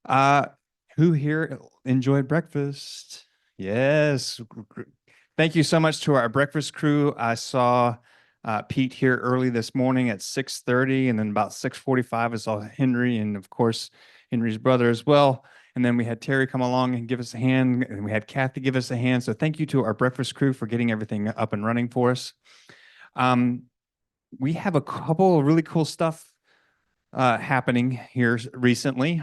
Uh, who here enjoyed breakfast? Yes. Thank you so much to our breakfast crew. I saw Pete here early this morning at 6:30, and then about 6:45, I saw Henry, and of course, Henry's brother as well. And then we had Terry come along and give us a hand, and we had Kathy give us a hand. So thank you to our breakfast crew for getting everything up and running for us. Um, we have a couple of really cool stuff happening here recently.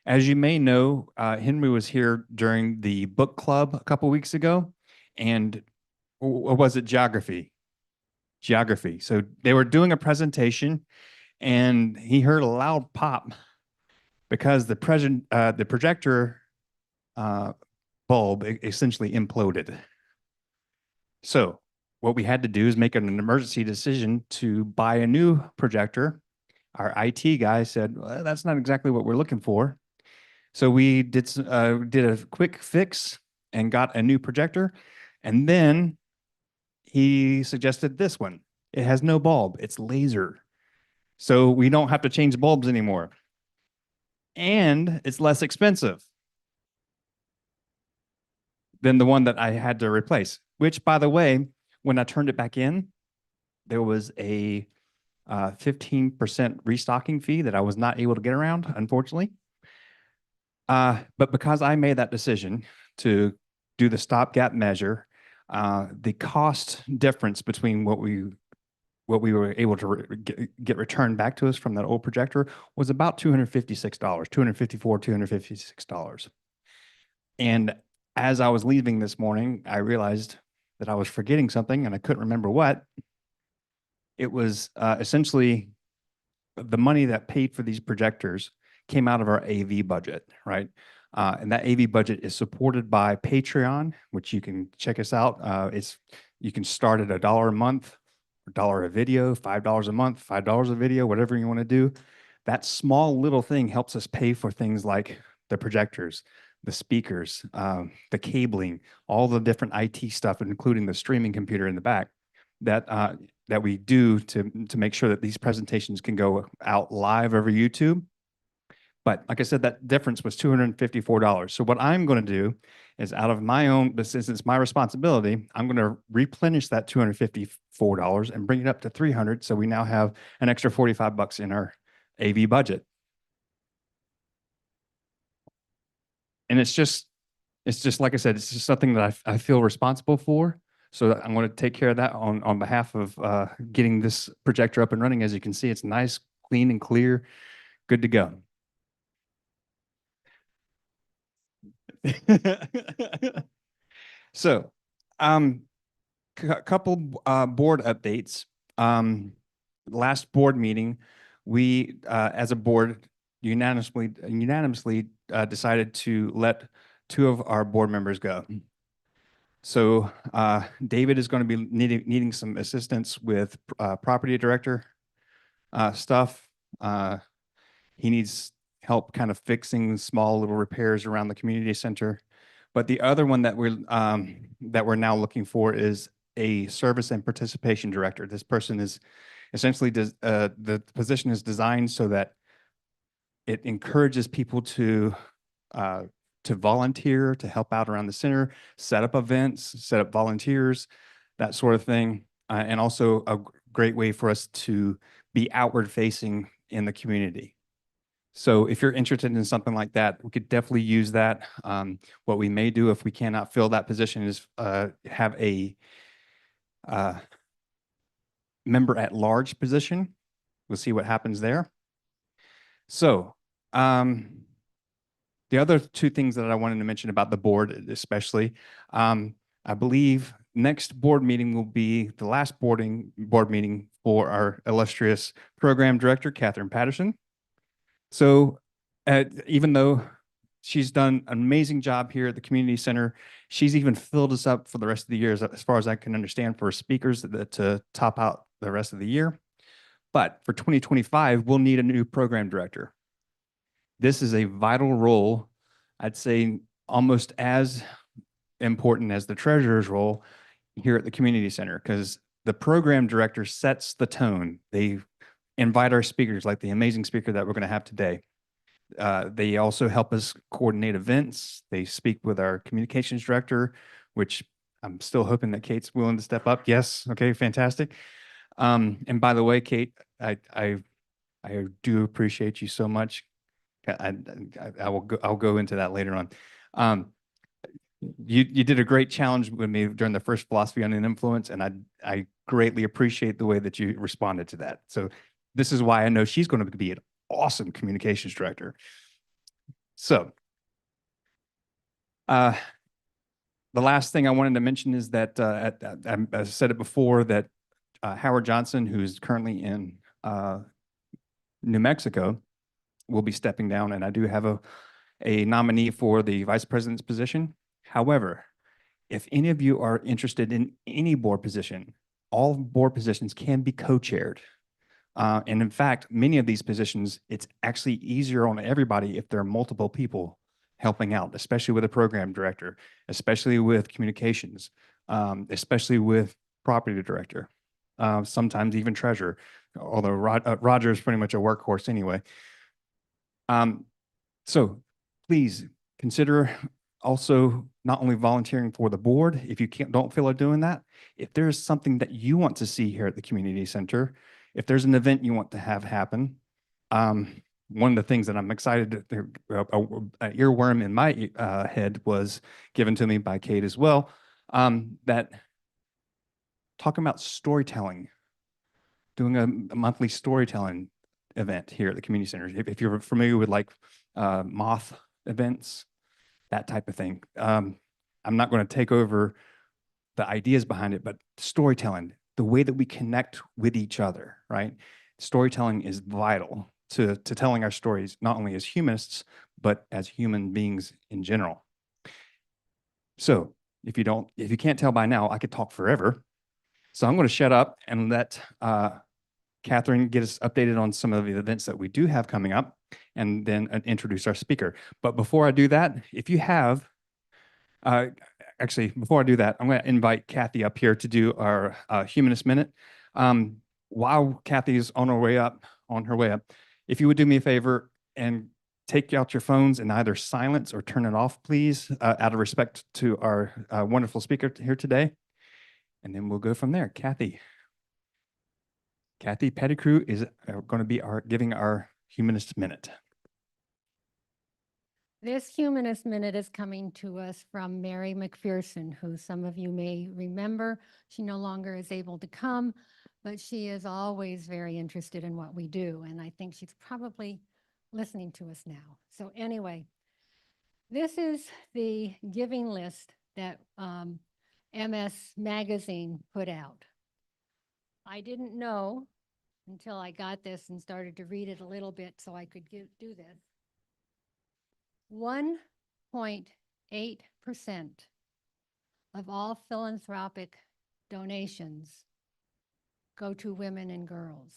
As you may know, Henry was here during the book club a couple weeks ago, and or was it geography? Geography. So they were doing a presentation, and he heard a loud pop because the projector uh, bulb essentially imploded. So what we had to do is make an emergency decision to buy a new projector. Our IT guy said, well, "That's not exactly what we're looking for." So we did a quick fix and got a new projector, and then he suggested this one. It has no bulb; it's laser, so we don't have to change bulbs anymore, and it's less expensive than the one that I had to replace. Which, by the way, when I turned it back in, there was a 15% restocking fee that I was not able to get around, unfortunately. But because I made that decision to do the stopgap measure, the cost difference between what we were able to get returned back to us from that old projector was about $256, $256. And as I was leaving this morning, I realized that I was forgetting something and I couldn't remember what. It was essentially the money that paid for these projectors came out of our AV budget, right? And that AV budget is supported by Patreon, which you can check us out. You can start at $1 a month, $1 a video, $5 a month, $5 a video, whatever you want to do. That small little thing helps us pay for things like the projectors, the speakers, the cabling, all the different IT stuff, including the streaming computer in the back that we do to make sure that these presentations can go out live over YouTube. But like I said, that difference was $254. So what I'm going to do is out of my own, but since it's my responsibility, I'm going to replenish that $254 and bring it up to 300. So we now have an extra 45 bucks in our AV budget. And it's just like I said, it's just something that I feel responsible for. So I'm going to take care of that on behalf of getting this projector up and running. As you can see, it's nice, clean, and clear, good to go. So, a couple board updates. Last board meeting, we, as a board, unanimously decided to let two of our board members go. So David is going to be needing some assistance with property director stuff. He needs help kind of fixing small little repairs around the community center. But the other one that we're now looking for is a service and participation director. This person is essentially the position is designed so that it encourages people to volunteer, to help out around the center, set up events, set up volunteers, that sort of thing, and also a great way for us to be outward facing in the community. So if you're interested in something like that, we could definitely use that. What we may do if we cannot fill that position is have a member at large position. We'll see what happens there. So the other two things that I wanted to mention about the board, especially, I believe next board meeting will be the last board meeting for our illustrious program director, Catherine Patterson. So even though she's done an amazing job here at the community center, she's even filled us up for the rest of the year, as far as I can understand, for speakers to top out the rest of the year. But for 2025, we'll need a new program director. This is a vital role, I'd say almost as important as the treasurer's role here at the community center, because the program director sets the tone. They invite our speakers, like the amazing speaker that we're going to have today. They also help us coordinate events. They speak with our communications director, which I'm still hoping that Kate's willing to step up. Yes. Okay. Fantastic. And by the way, Kate, I do appreciate you so much. I'll go into that later on. Um, you did a great challenge with me during the first philosophy on influence, and I greatly appreciate the way that you responded to that. So this is why I know she's going to be an awesome communications director. So the last thing I wanted to mention is that I said it before that Howard Johnson, who's currently in New Mexico, will be stepping down, and I do have a nominee for the vice president's position. However, if any of you are interested in any board position, all board positions can be co-chaired. And in fact, many of these positions, it's actually easier on everybody if there are multiple people helping out, especially with a program director, especially with communications, especially with property director, sometimes even treasurer, although Roger is pretty much a workhorse anyway. So please consider also not only volunteering for the board, if you don't feel like doing that, if there's something that you want to see here at the community center, if there's an event you want to have happen, one of the things that I'm excited to, an earworm in my head was given to me by Kate as well, that talking about storytelling, doing a monthly storytelling event here at the community center. If you're familiar with like moth events, that type of thing. I'm not going to take over the ideas behind it, but storytelling, the way that we connect with each other, right? Storytelling is vital to telling our stories, not only as humanists, but as human beings in general. So if you can't tell by now, I could talk forever. So I'm going to shut up and let Catherine get us updated on some of the events that we do have coming up, and then introduce our speaker. But before I do that, if you have, actually, before I do that, I'm going to invite Kathy up here to do our Humanist Minute. While Kathy's on her way up, if you would do me a favor and take out your phones and either silence or turn it off, please, out of respect to our wonderful speaker here today. And then we'll go from there. Kathy Pettigrew is going to be giving our Humanist Minute. This Humanist Minute is coming to us from Mary McPherson, who some of you may remember. She no longer is able to come, but she is always very interested in what we do, and I think she's probably listening to us now. So anyway, this is the giving list that MS Magazine put out. I didn't know until I got this and started to read it a little bit so I could do this. 1.8% of all philanthropic donations go to women and girls.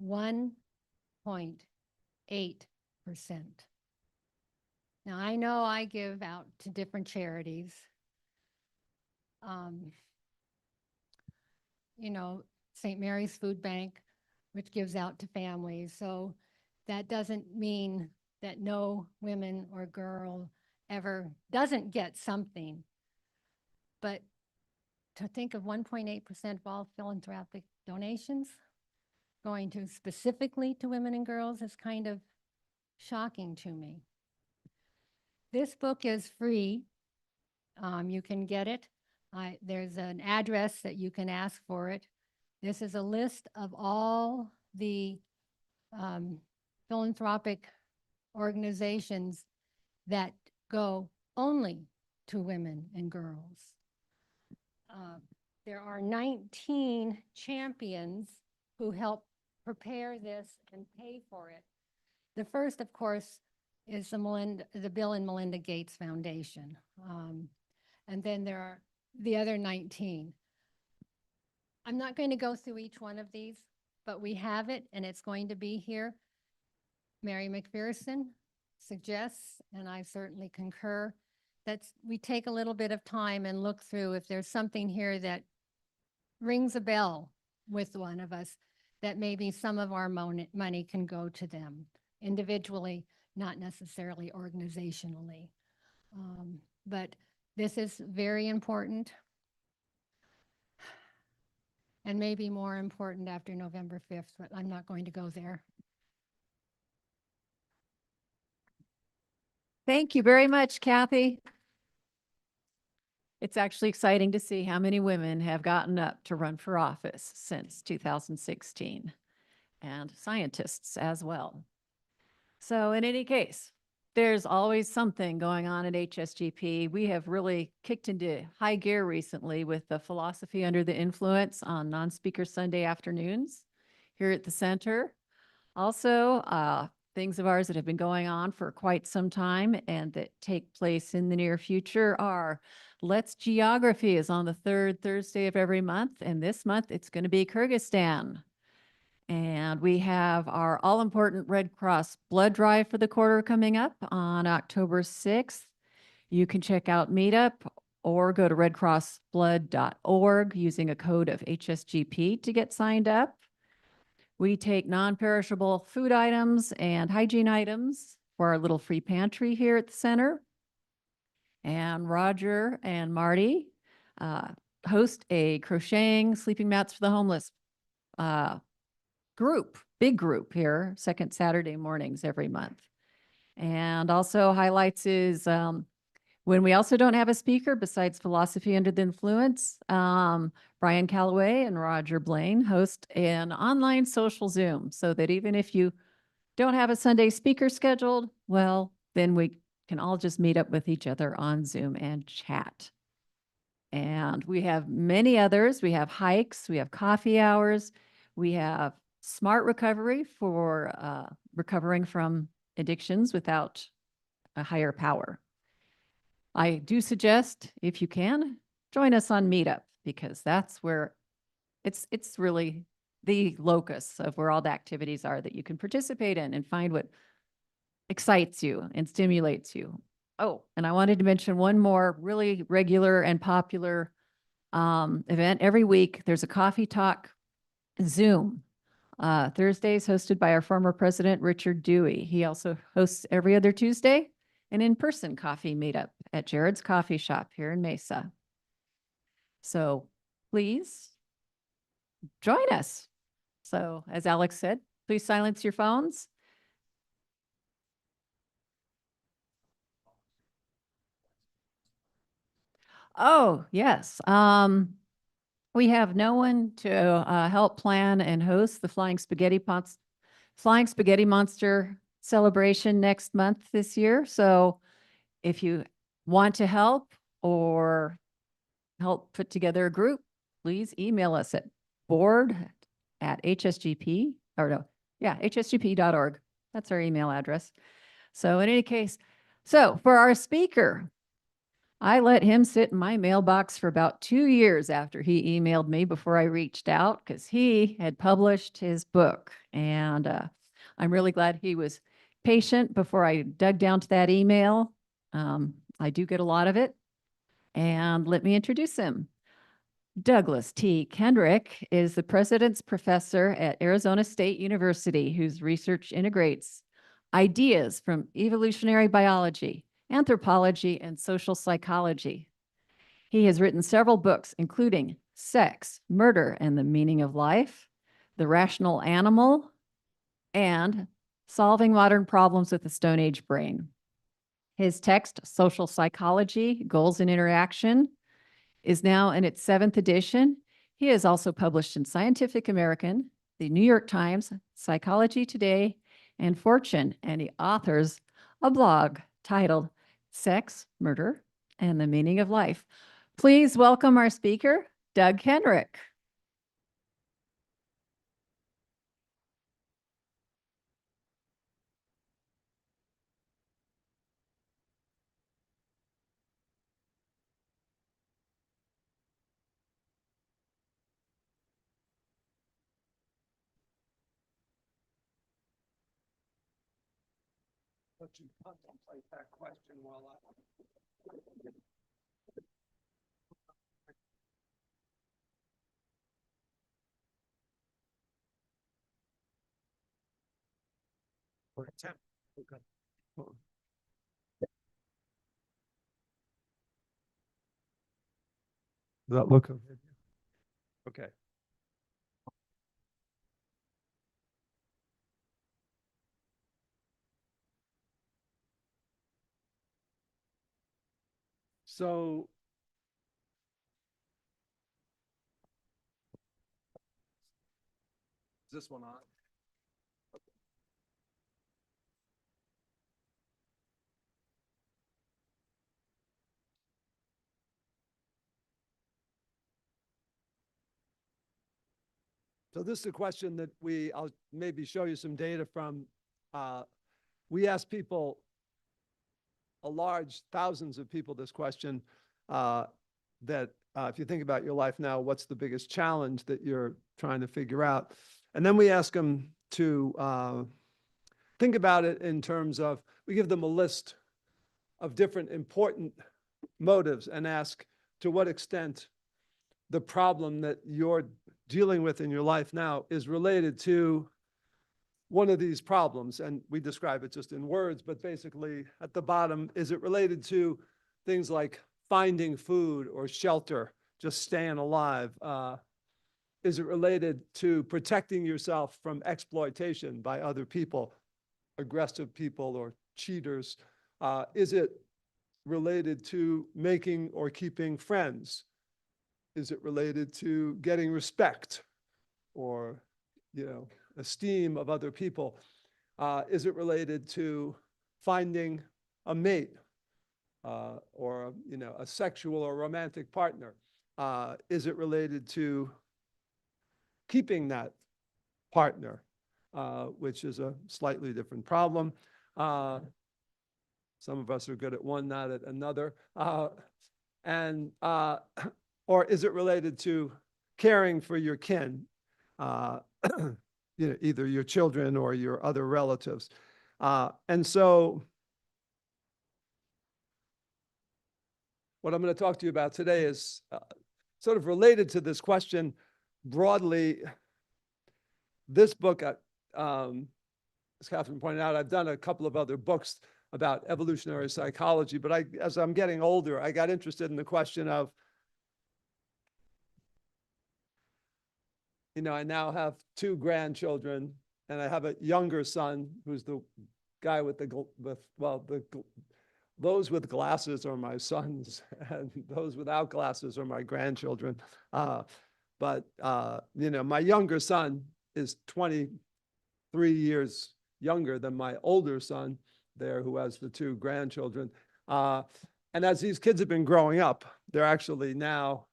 1.8%. Now, I know I give out to different charities. You know, St. Mary's Food Bank, which gives out to families. So that doesn't mean that no women or girl ever doesn't get something. But to think of 1.8% of all philanthropic donations going to specifically to women and girls is kind of shocking to me. This book is free. You can get it. There's an address that you can ask for it. This is a list of all the philanthropic organizations that go only to women and girls. There are 19 champions who help prepare this and pay for it. The first, of course, is the Bill and Melinda Gates Foundation. And then there are the other 19. I'm not going to go through each one of these, but we have it and it's going to be here. Mary McPherson suggests, and I certainly concur, that we take a little bit of time and look through if there's something here that rings a bell with one of us, that maybe some of our money can go to them individually, not necessarily organizationally. But this is very important and maybe more important after November 5th, but I'm not going to go there. Thank you very much, Kathy. It's actually exciting to see how many women have gotten up to run for office since 2016, and scientists as well. So in any case, there's always something going on at HSGP. We have really kicked into high gear recently with the Philosophy Under the Influence on non-speaker Sunday afternoons here at the center. Also, things of ours that have been going on for quite some time and that take place in the near future are Let's Geography is on the third Thursday of every month, and this month it's going to be Kyrgyzstan. And we have our all-important Red Cross blood drive for the quarter coming up on October 6th. You can check out Meetup or go to redcrossblood.org using a code of HSGP to get signed up. We take non-perishable food items and hygiene items for our little free pantry here at the center. And Roger and Marty host a crocheting sleeping mats for the homeless big group here, second Saturday mornings every month. And also highlights is when we also don't have a speaker besides Philosophy Under the Influence, Brian Calloway and Roger Blaine host an online social Zoom so that even if you don't have a Sunday speaker scheduled, well, then we can all just meet up with each other on Zoom and chat. And we have many others. We have hikes, we have coffee hours, we have smart recovery for recovering from addictions without a higher power. I do suggest, if you can, join us on Meetup, because that's where it's really the locus of where all the activities are that you can participate in and find what excites you and stimulates you. Oh, and I wanted to mention one more really regular and popular event every week. There's a coffee talk Zoom. Thursdays hosted by our former president, Richard Dewey. He also hosts every other Tuesday an in-person coffee meetup at Jared's Coffee Shop here in Mesa. So please join us. So as Alex said, please silence your phones. Oh, yes. We have no one to help plan and host the Flying Spaghetti Monster celebration next month this year. So if you want to help or help put together a group, please email us at board@hsgp, or no, yeah, hsgp.org. That's our email address. So in any case, so for our speaker, I let him sit in my mailbox for about 2 years after he emailed me before I reached out, because he had published his book. And I'm really glad he was patient before I dug down to that email. I do get a lot of it. And let me introduce him. Douglas T. Kendrick is the President's Professor at Arizona State University, whose research integrates ideas from evolutionary biology, anthropology, and social psychology. He has written several books, including Sex, Murder, and the Meaning of Life, The Rational Animal, and Solving Modern Problems with the Stone Age Brain. His text, Social Psychology, Goals and Interaction, is now in its 7th edition. He is also published in Scientific American, the New York Times, Psychology Today, and Fortune, and he authors a blog titled Sex, Murder, and the Meaning of Life. Please welcome our speaker, Doug Kenrick. Let you contemplate that question while I. Or attempt. Okay. Does that look okay? Okay. So is this one on? So this is a question that I'll maybe show you some data from. We asked people, thousands of people this question, that if you think about your life now, what's the biggest challenge that you're trying to figure out? And then we ask them to think about it in terms of, we give them a list of different important motives and ask to what extent the problem that you're dealing with in your life now is related to one of these problems. And we describe it just in words, but basically at the bottom, is it related to things like finding food or shelter, just staying alive? Is it related to protecting yourself from exploitation by other people, aggressive people or cheaters? Is it related to making or keeping friends? Is it related to getting respect or, esteem of other people? Is it related to finding a mate or, a sexual or romantic partner? Is it related to keeping that partner, which is a slightly different problem? Some of us are good at one, not at another. Or is it related to caring for your kin, either your children or your other relatives? And so what I'm going to talk to you about today is sort of related to this question broadly. This book, as Catherine pointed out, I've done a couple of other books about evolutionary psychology, but as I'm getting older, I got interested in the question of, I now have 2 grandchildren, and I have a younger son who's the guy with those with glasses are my sons, and those without glasses are my grandchildren. But my younger son is 23 years younger than my older son there, who has the 2 grandchildren. And as these kids have been growing up, they're actually now,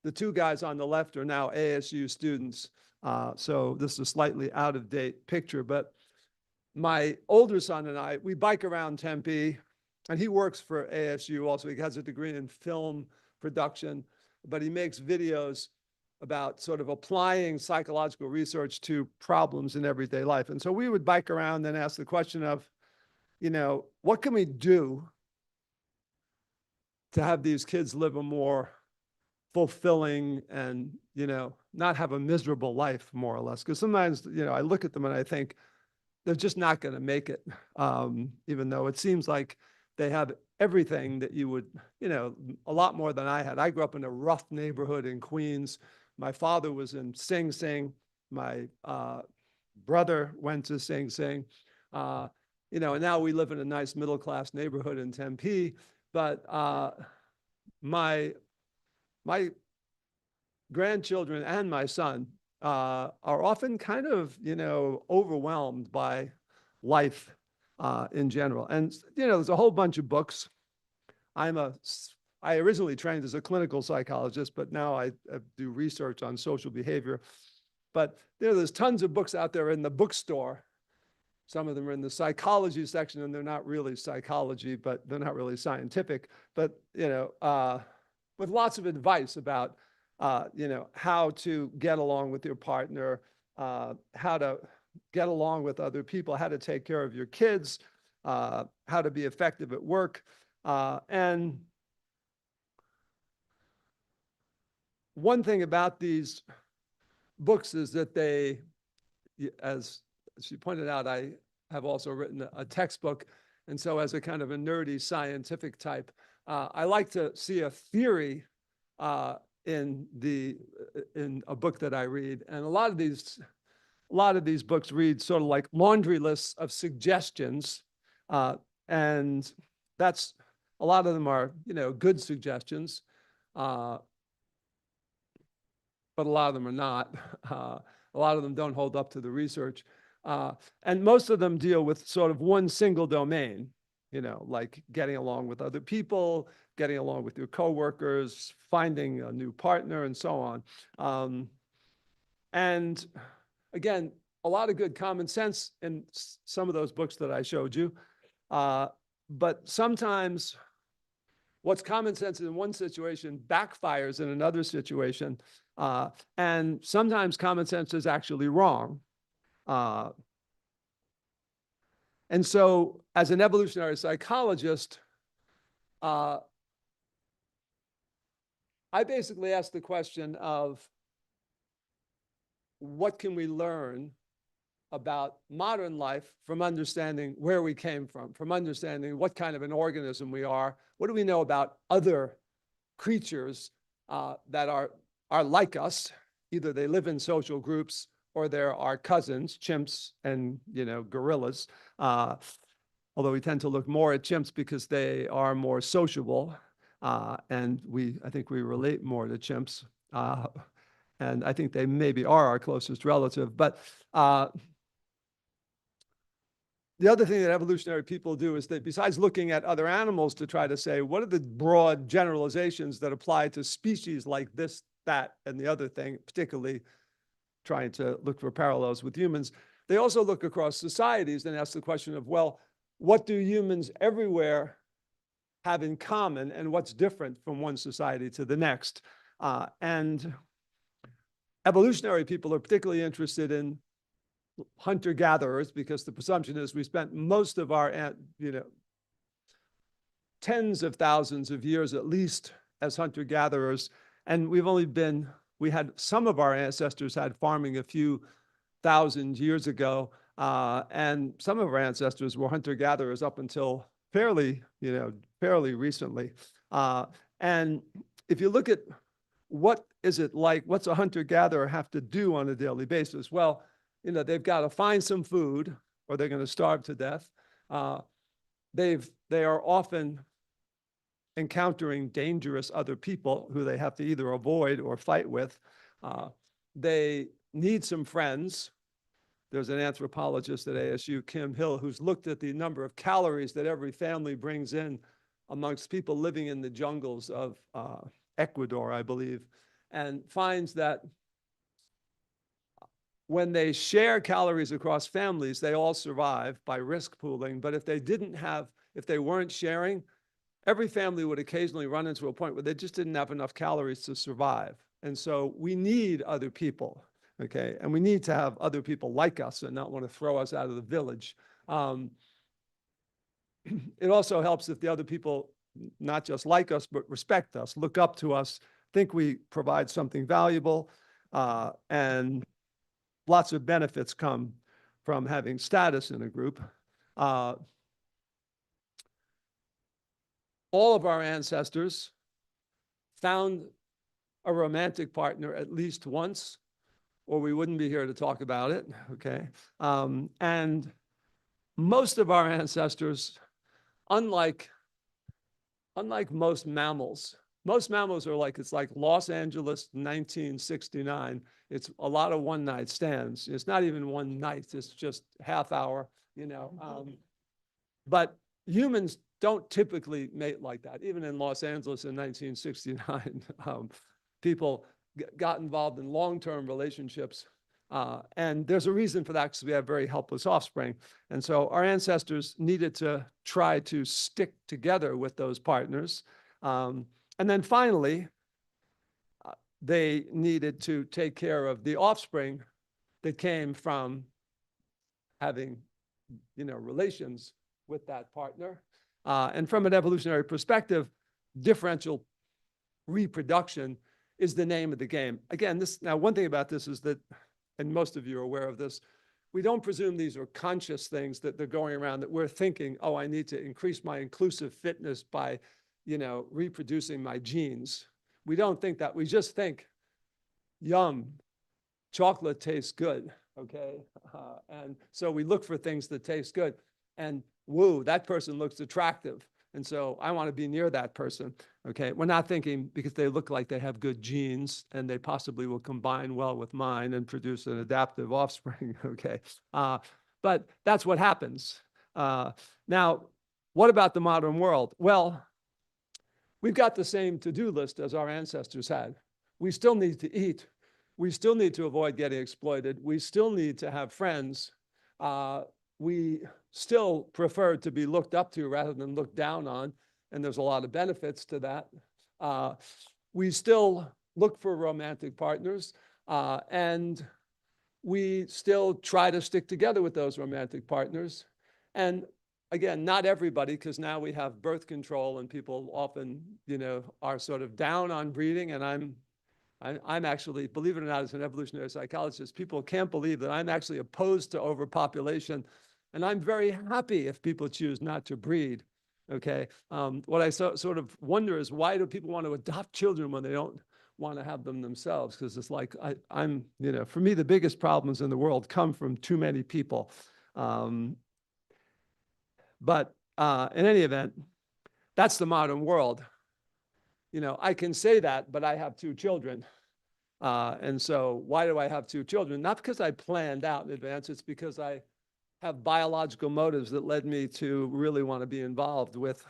the 2 guys on the left are now ASU students. So this is a slightly out of date picture, but my older son and I, we bike around Tempe, and he works for ASU also. He has a degree in film production, but he makes videos about sort of applying psychological research to problems in everyday life. And so we would bike around and ask the question of, what can we do to have these kids live a more fulfilling and, not have a miserable life, more or less? Because sometimes, I look at them and I think they're just not going to make it, even though it seems like they have everything that you would, a lot more than I had. I grew up in a rough neighborhood in Queens. My father was in Sing Sing. My brother went to Sing Sing. And now we live in a nice middle-class neighborhood in Tempe. But my grandchildren and my son are often kind of, overwhelmed by life in general. And, there's a whole bunch of books. I originally trained as a clinical psychologist, but now I do research on social behavior. But, there's tons of books out there in the bookstore. Some of them are in the psychology section, and they're not really psychology, but they're not really scientific. But, with lots of advice about, how to get along with your partner, how to get along with other people, how to take care of your kids, how to be effective at work. And one thing about these books is that they, as she pointed out, I have also written a textbook. And so as a kind of a nerdy scientific type, I like to see a theory in a book that I read. And a lot of these books read sort of like laundry lists of suggestions. And that's, a lot of them are, good suggestions. But a lot of them are not. A lot of them don't hold up to the research. And most of them deal with sort of one single domain, like getting along with other people, getting along with your coworkers, finding a new partner, and so on. And again, a lot of good common sense in some of those books that I showed you. But sometimes what's common sense in one situation backfires in another situation. And sometimes common sense is actually wrong. And so as an evolutionary psychologist, I basically ask the question of what can we learn about modern life from understanding where we came from understanding what kind of an organism we are. What do we know about other creatures that are like us? Either they live in social groups or they're our cousins, chimps and gorillas. Although we tend to look more at chimps because they are more sociable, and I think we relate more to chimps. And I think they maybe are our closest relative. But the other thing that evolutionary people do is that besides looking at other animals to try to say, what are the broad generalizations that apply to species like this, that, and the other thing, particularly trying to look for parallels with humans, they also look across societies and ask the question of, well, what do humans everywhere have in common and what's different from one society to the next? And evolutionary people are particularly interested in hunter-gatherers because the presumption is we spent most of our, tens of thousands of years at least as hunter-gatherers. And we had some of our ancestors had farming a few thousand years ago. And some of our ancestors were hunter-gatherers up until fairly recently. And if you look at what is it like, what's a hunter-gatherer have to do on a daily basis? Well, they've got to find some food or they're going to starve to death. They are often encountering dangerous other people who they have to either avoid or fight with. They need some friends. There's an anthropologist at ASU, Kim Hill, who's looked at the number of calories that every family brings in amongst people living in the jungles of Ecuador, I believe, and finds that when they share calories across families, they all survive by risk pooling. But if they weren't sharing, every family would occasionally run into a point where they just didn't have enough calories to survive. And so we need other people, okay? And we need to have other people like us and not want to throw us out of the village. It also helps if the other people not just like us, but respect us, look up to us, think we provide something valuable, and lots of benefits come from having status in a group. All of our ancestors found a romantic partner at least once, or we wouldn't be here to talk about it, okay? And most of our ancestors, unlike most mammals are like, it's like Los Angeles, 1969. It's a lot of one-night stands. It's not even one night, it's just half hour, But humans don't typically mate like that. Even in Los Angeles in 1969, people got involved in long-term relationships. And there's a reason for that because we have very helpless offspring. And so our ancestors needed to try to stick together with those partners. And then finally, they needed to take care of the offspring that came from having, relations with that partner. And from an evolutionary perspective, differential reproduction is the name of the game. Again, now one thing about this is that, and most of you are aware of this, we don't presume these are conscious things that they're going around, that we're thinking, oh, I need to increase my inclusive fitness by, reproducing my genes. We don't think that. We just think, yum, chocolate tastes good, okay? And so we look for things that taste good. And woo, that person looks attractive. And so I want to be near that person, okay? We're not thinking because they look like they have good genes and they possibly will combine well with mine and produce an adaptive offspring, okay? But that's what happens. Now, what about the modern world? Well, we've got the same to-do list as our ancestors had. We still need to eat. We still need to avoid getting exploited. We still need to have friends. We still prefer to be looked up to rather than looked down on, and there's a lot of benefits to that. We still look for romantic partners, and we still try to stick together with those romantic partners. And again, not everybody, because now we have birth control and people often, are sort of down on breeding. And I'm actually, believe it or not, as an evolutionary psychologist, people can't believe that I'm actually opposed to overpopulation. And I'm very happy if people choose not to breed, okay? What I sort of wonder is, why do people want to adopt children when they don't want to have them themselves? Because it's like, for me, the biggest problems in the world come from too many people. But in any event, that's the modern world. I can say that, but I have 2 children. And so why do I have 2 children? Not because I planned out in advance, it's because I have biological motives that led me to really want to be involved with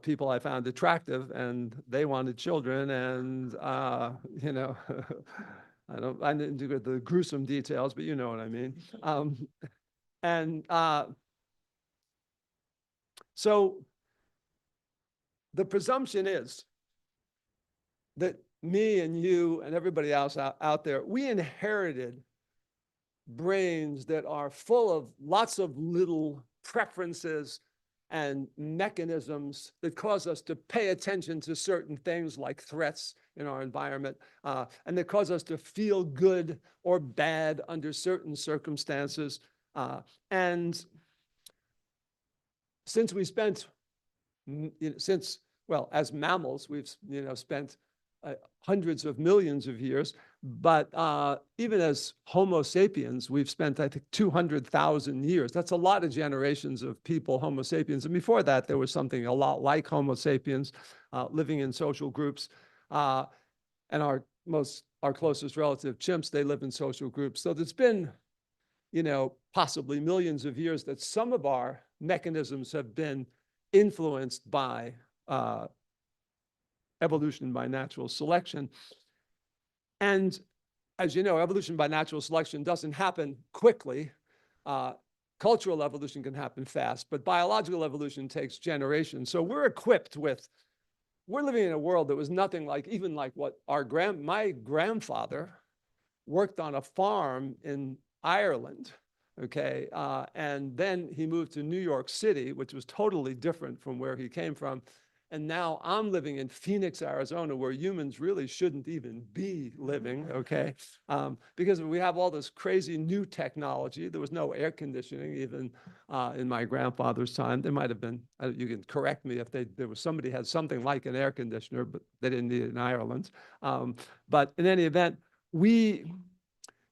people I found attractive, and they wanted children. And, I didn't do the gruesome details, but you know what I mean. So the presumption is that me and you and everybody else out there, we inherited brains that are full of lots of little preferences and mechanisms that cause us to pay attention to certain things like threats in our environment, and that cause us to feel good or bad under certain circumstances. And since we spent, well, as mammals, we've, spent hundreds of millions of years, but even as Homo sapiens, we've spent, I think, 200,000 years. That's a lot of generations of people, Homo sapiens. And before that, there was something a lot like Homo sapiens, living in social groups. And our closest relative, chimps, they live in social groups. So there's been, possibly millions of years that some of our mechanisms have been influenced by evolution by natural selection. And as you know, evolution by natural selection doesn't happen quickly. Cultural evolution can happen fast, but biological evolution takes generations. So we're living in a world that was nothing like, even like what my grandfather worked on a farm in Ireland, okay? And then he moved to New York City, which was totally different from where he came from. And now I'm living in Phoenix, Arizona, where humans really shouldn't even be living, okay? Because we have all this crazy new technology. There was no air conditioning even in my grandfather's time. There might have been, you can correct me if somebody had something like an air conditioner, but they didn't need it in Ireland. But in any event,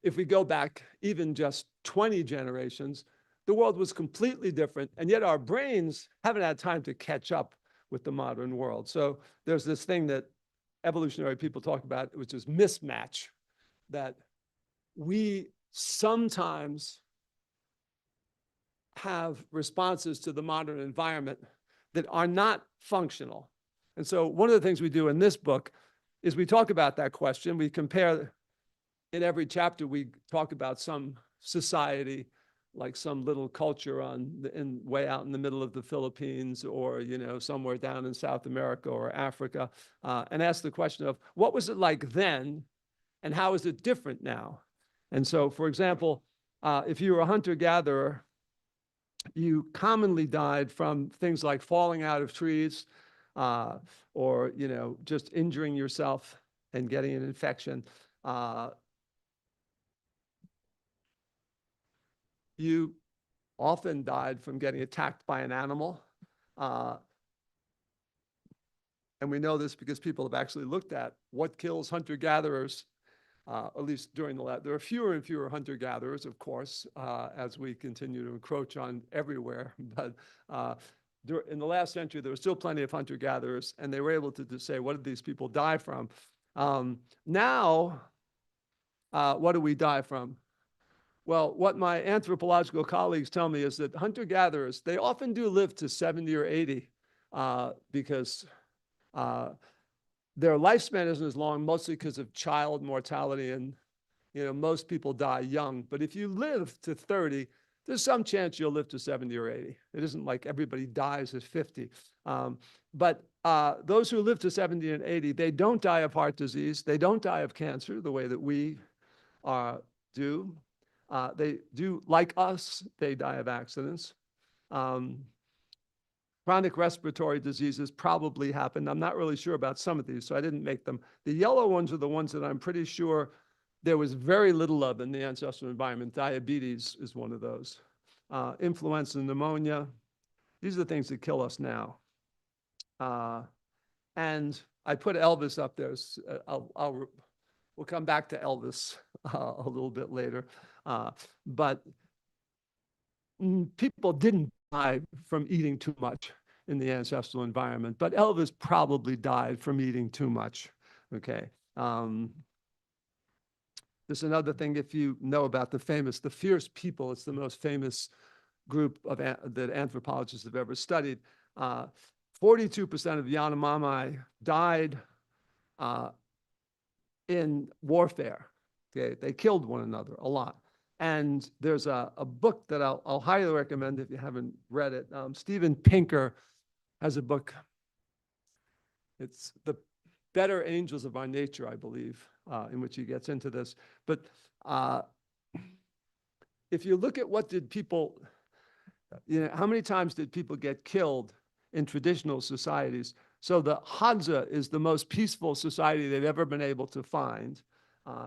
if we go back even just 20 generations, the world was completely different, and yet our brains haven't had time to catch up with the modern world. So there's this thing that evolutionary people talk about, which is mismatch, that we sometimes have responses to the modern environment that are not functional. And so one of the things we do in this book is we talk about that question. We compare, in every chapter, we talk about some society, like some little culture way out in the middle of the Philippines, or somewhere down in South America or Africa, and ask the question of what was it like then, and how is it different now? And so, for example, if you were a hunter-gatherer, you commonly died from things like falling out of trees, or just injuring yourself and getting an infection. you often died from getting attacked by an animal. And we know this because people have actually looked at what kills hunter-gatherers, at least during the last. There are fewer and fewer hunter-gatherers, of course, as we continue to encroach on everywhere. But in the last century, there were still plenty of hunter-gatherers, and they were able to say, what did these people die from? Now, what do we die from? Well, what my anthropological colleagues tell me is that hunter-gatherers, they often do live to 70 or 80 because their lifespan isn't as long, mostly because of child mortality, and most people die young. But if you live to 30, there's some chance you'll live to 70 or 80. It isn't like everybody dies at 50. But those who live to 70 and 80, they don't die of heart disease. They don't die of cancer the way that we do. They do, like us, they die of accidents. Chronic respiratory diseases probably happen. I'm not really sure about some of these, so I didn't make them. The yellow ones are the ones that I'm pretty sure there was very little of in the ancestral environment. Diabetes is one of those. Influenza, pneumonia. These are the things that kill us now. And I put Elvis up there. We'll come back to Elvis a little bit later. But people didn't die from eating too much in the ancestral environment, but Elvis probably died from eating too much. Okay. There's another thing, if you know about the fierce people, it's the most famous group of that anthropologists have ever studied. 42% of Yanomami died in warfare. Okay, they killed one another a lot. And there's a book that I'll highly recommend if you haven't read it. Steven Pinker has a book. It's The Better Angels of Our Nature, I believe, in which he gets into this. But if you look at what did people, how many times did people get killed in traditional societies? So the Hadza is the most peaceful society they've ever been able to find.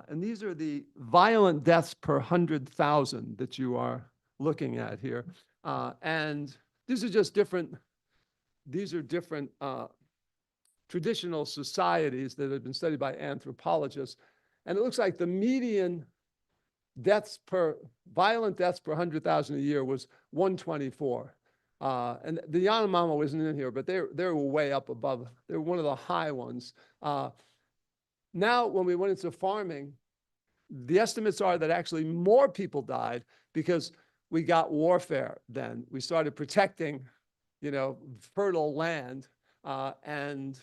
And these are the violent deaths per 100,000 that you are looking at here. And these are just different, traditional societies that have been studied by anthropologists. And it looks like the median violent deaths per 100,000 a year was 124. And the Yanomami wasn't in here, but they were way up above. They were one of the high ones. Now, when we went into farming, the estimates are that actually more people died because we got warfare then. We started protecting, fertile land and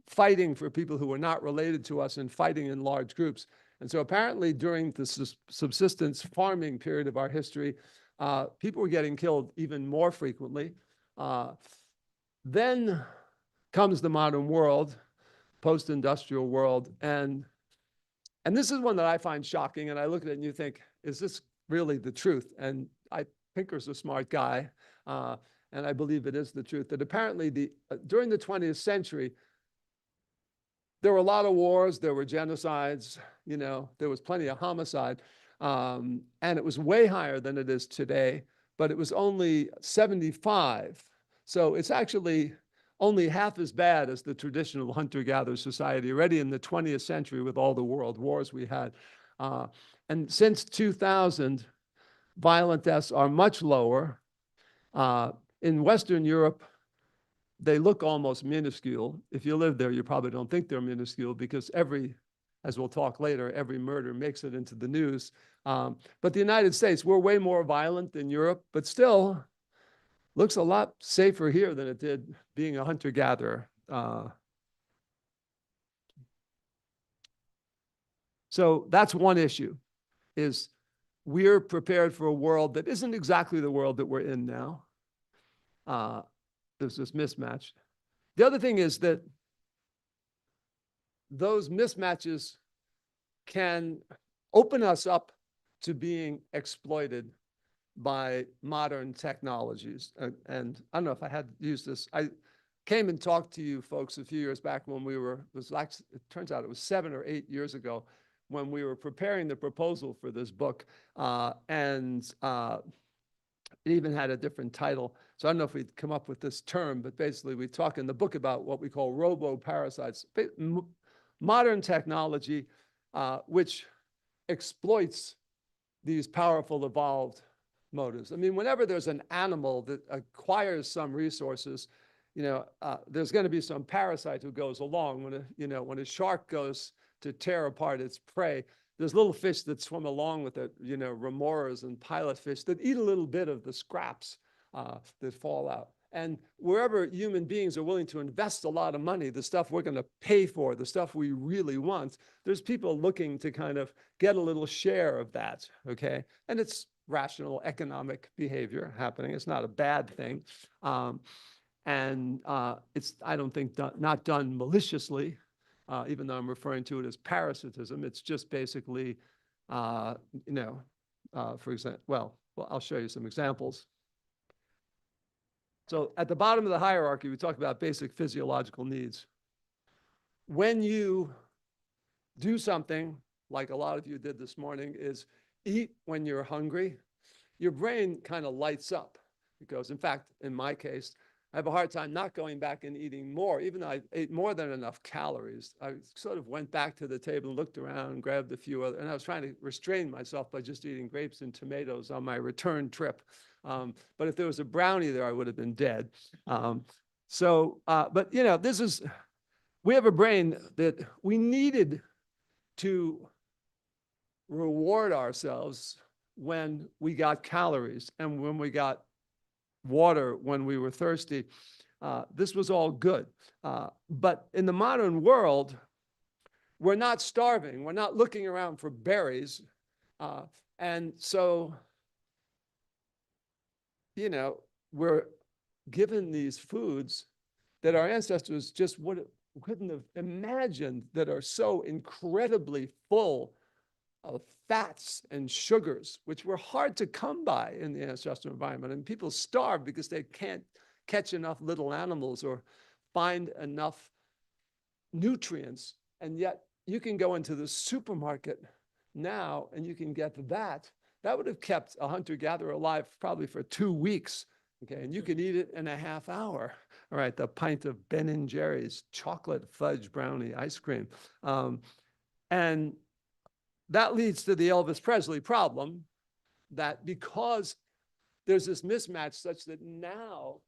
fighting for people who were not related to us and fighting in large groups. And so apparently during the subsistence farming period of our history, people were getting killed even more frequently. Then comes the modern world, post-industrial world. And this is one that I find shocking. And I look at it and you think, is this really the truth? And Pinker's a smart guy. And I believe it is the truth that apparently during the 20th century, there were a lot of wars, there were genocides, there was plenty of homicide. And it was way higher than it is today, but it was only 75. So it's actually only half as bad as the traditional hunter-gatherer society already in the 20th century with all the world wars we had. And since 2000, violent deaths are much lower. In Western Europe, they look almost minuscule. If you live there, you probably don't think they're minuscule because as we'll talk later, every murder makes it into the news. But the United States, we're way more violent than Europe, but still looks a lot safer here than it did being a hunter-gatherer. So that's one issue, is we're prepared for a world that isn't exactly the world that we're in now. There's this mismatch. The other thing is that those mismatches can open us up to being exploited by modern technologies. And I don't know if I had used this. I came and talked to you folks a few years back when it turns out it was 7 or 8 years ago, when we were preparing the proposal for this book, and it even had a different title. So I don't know if we'd come up with this term, but basically we talk in the book about what we call robo-parasites, modern technology, which exploits these powerful evolved motives. I mean, whenever there's an animal that acquires some resources, there's going to be some parasite who goes along. When a shark goes to tear apart its prey, there's little fish that swim along with it, remoras and pilotfish that eat a little bit of the scraps that fall out. And wherever human beings are willing to invest a lot of money, the stuff we're going to pay for, the stuff we really want, there's people looking to kind of get a little share of that, okay? And it's rational economic behavior happening. It's not a bad thing. It's, I don't think, not done maliciously, even though I'm referring to it as parasitism. It's just basically, for example, well, I'll show you some examples. So at the bottom of the hierarchy, we talk about basic physiological needs. When you do something, like a lot of you did this morning, is eat when you're hungry, your brain kind of lights up. Because, in fact, in my case, I have a hard time not going back and eating more, even though I ate more than enough calories. I sort of went back to the table and looked around and grabbed a few other, and I was trying to restrain myself by just eating grapes and tomatoes on my return trip. But if there was a brownie there, I would have been dead. But we have a brain that we needed to reward ourselves when we got calories and when we got water when we were thirsty. This was all good. But in the modern world, we're not starving. We're not looking around for berries. And so, we're given these foods that our ancestors just couldn't have imagined, that are so incredibly full of fats and sugars, which were hard to come by in the ancestral environment. And people starve because they can't catch enough little animals or find enough nutrients. And yet you can go into the supermarket now and you can get that. That would have kept a hunter-gatherer alive probably for 2 weeks. Okay, and you can eat it in a half hour. All right, the pint of Ben & Jerry's chocolate fudge brownie ice cream. And that leads to the Elvis Presley problem, that because there's this mismatch such that now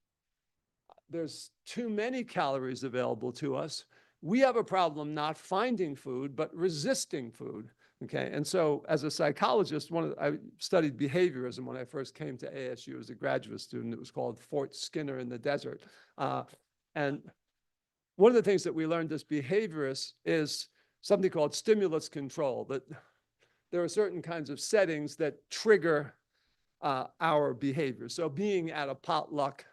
there's too many calories available to us, we have a problem not finding food, but resisting food. Okay, and so as a psychologist, I studied behaviorism when I first came to ASU as a graduate student. It was called Fort Skinner in the Desert. And one of the things that we learned as behaviorists is something called stimulus control, that there are certain kinds of settings that trigger our behavior. So being at a potluck,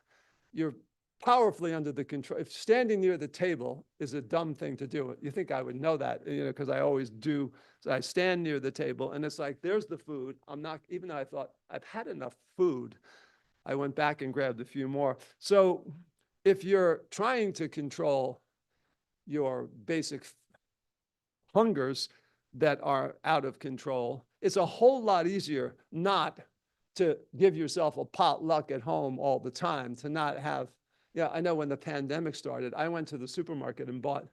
you're powerfully under the control. If standing near the table is a dumb thing to do, you think I would know that, because I always do. So I stand near the table and it's like, there's the food. Even though I thought I've had enough food, I went back and grabbed a few more. So if you're trying to control your basic hungers that are out of control, it's a whole lot easier not to give yourself a potluck at home all the time, to not have. Yeah, I know when the pandemic started, I went to the supermarket and bought,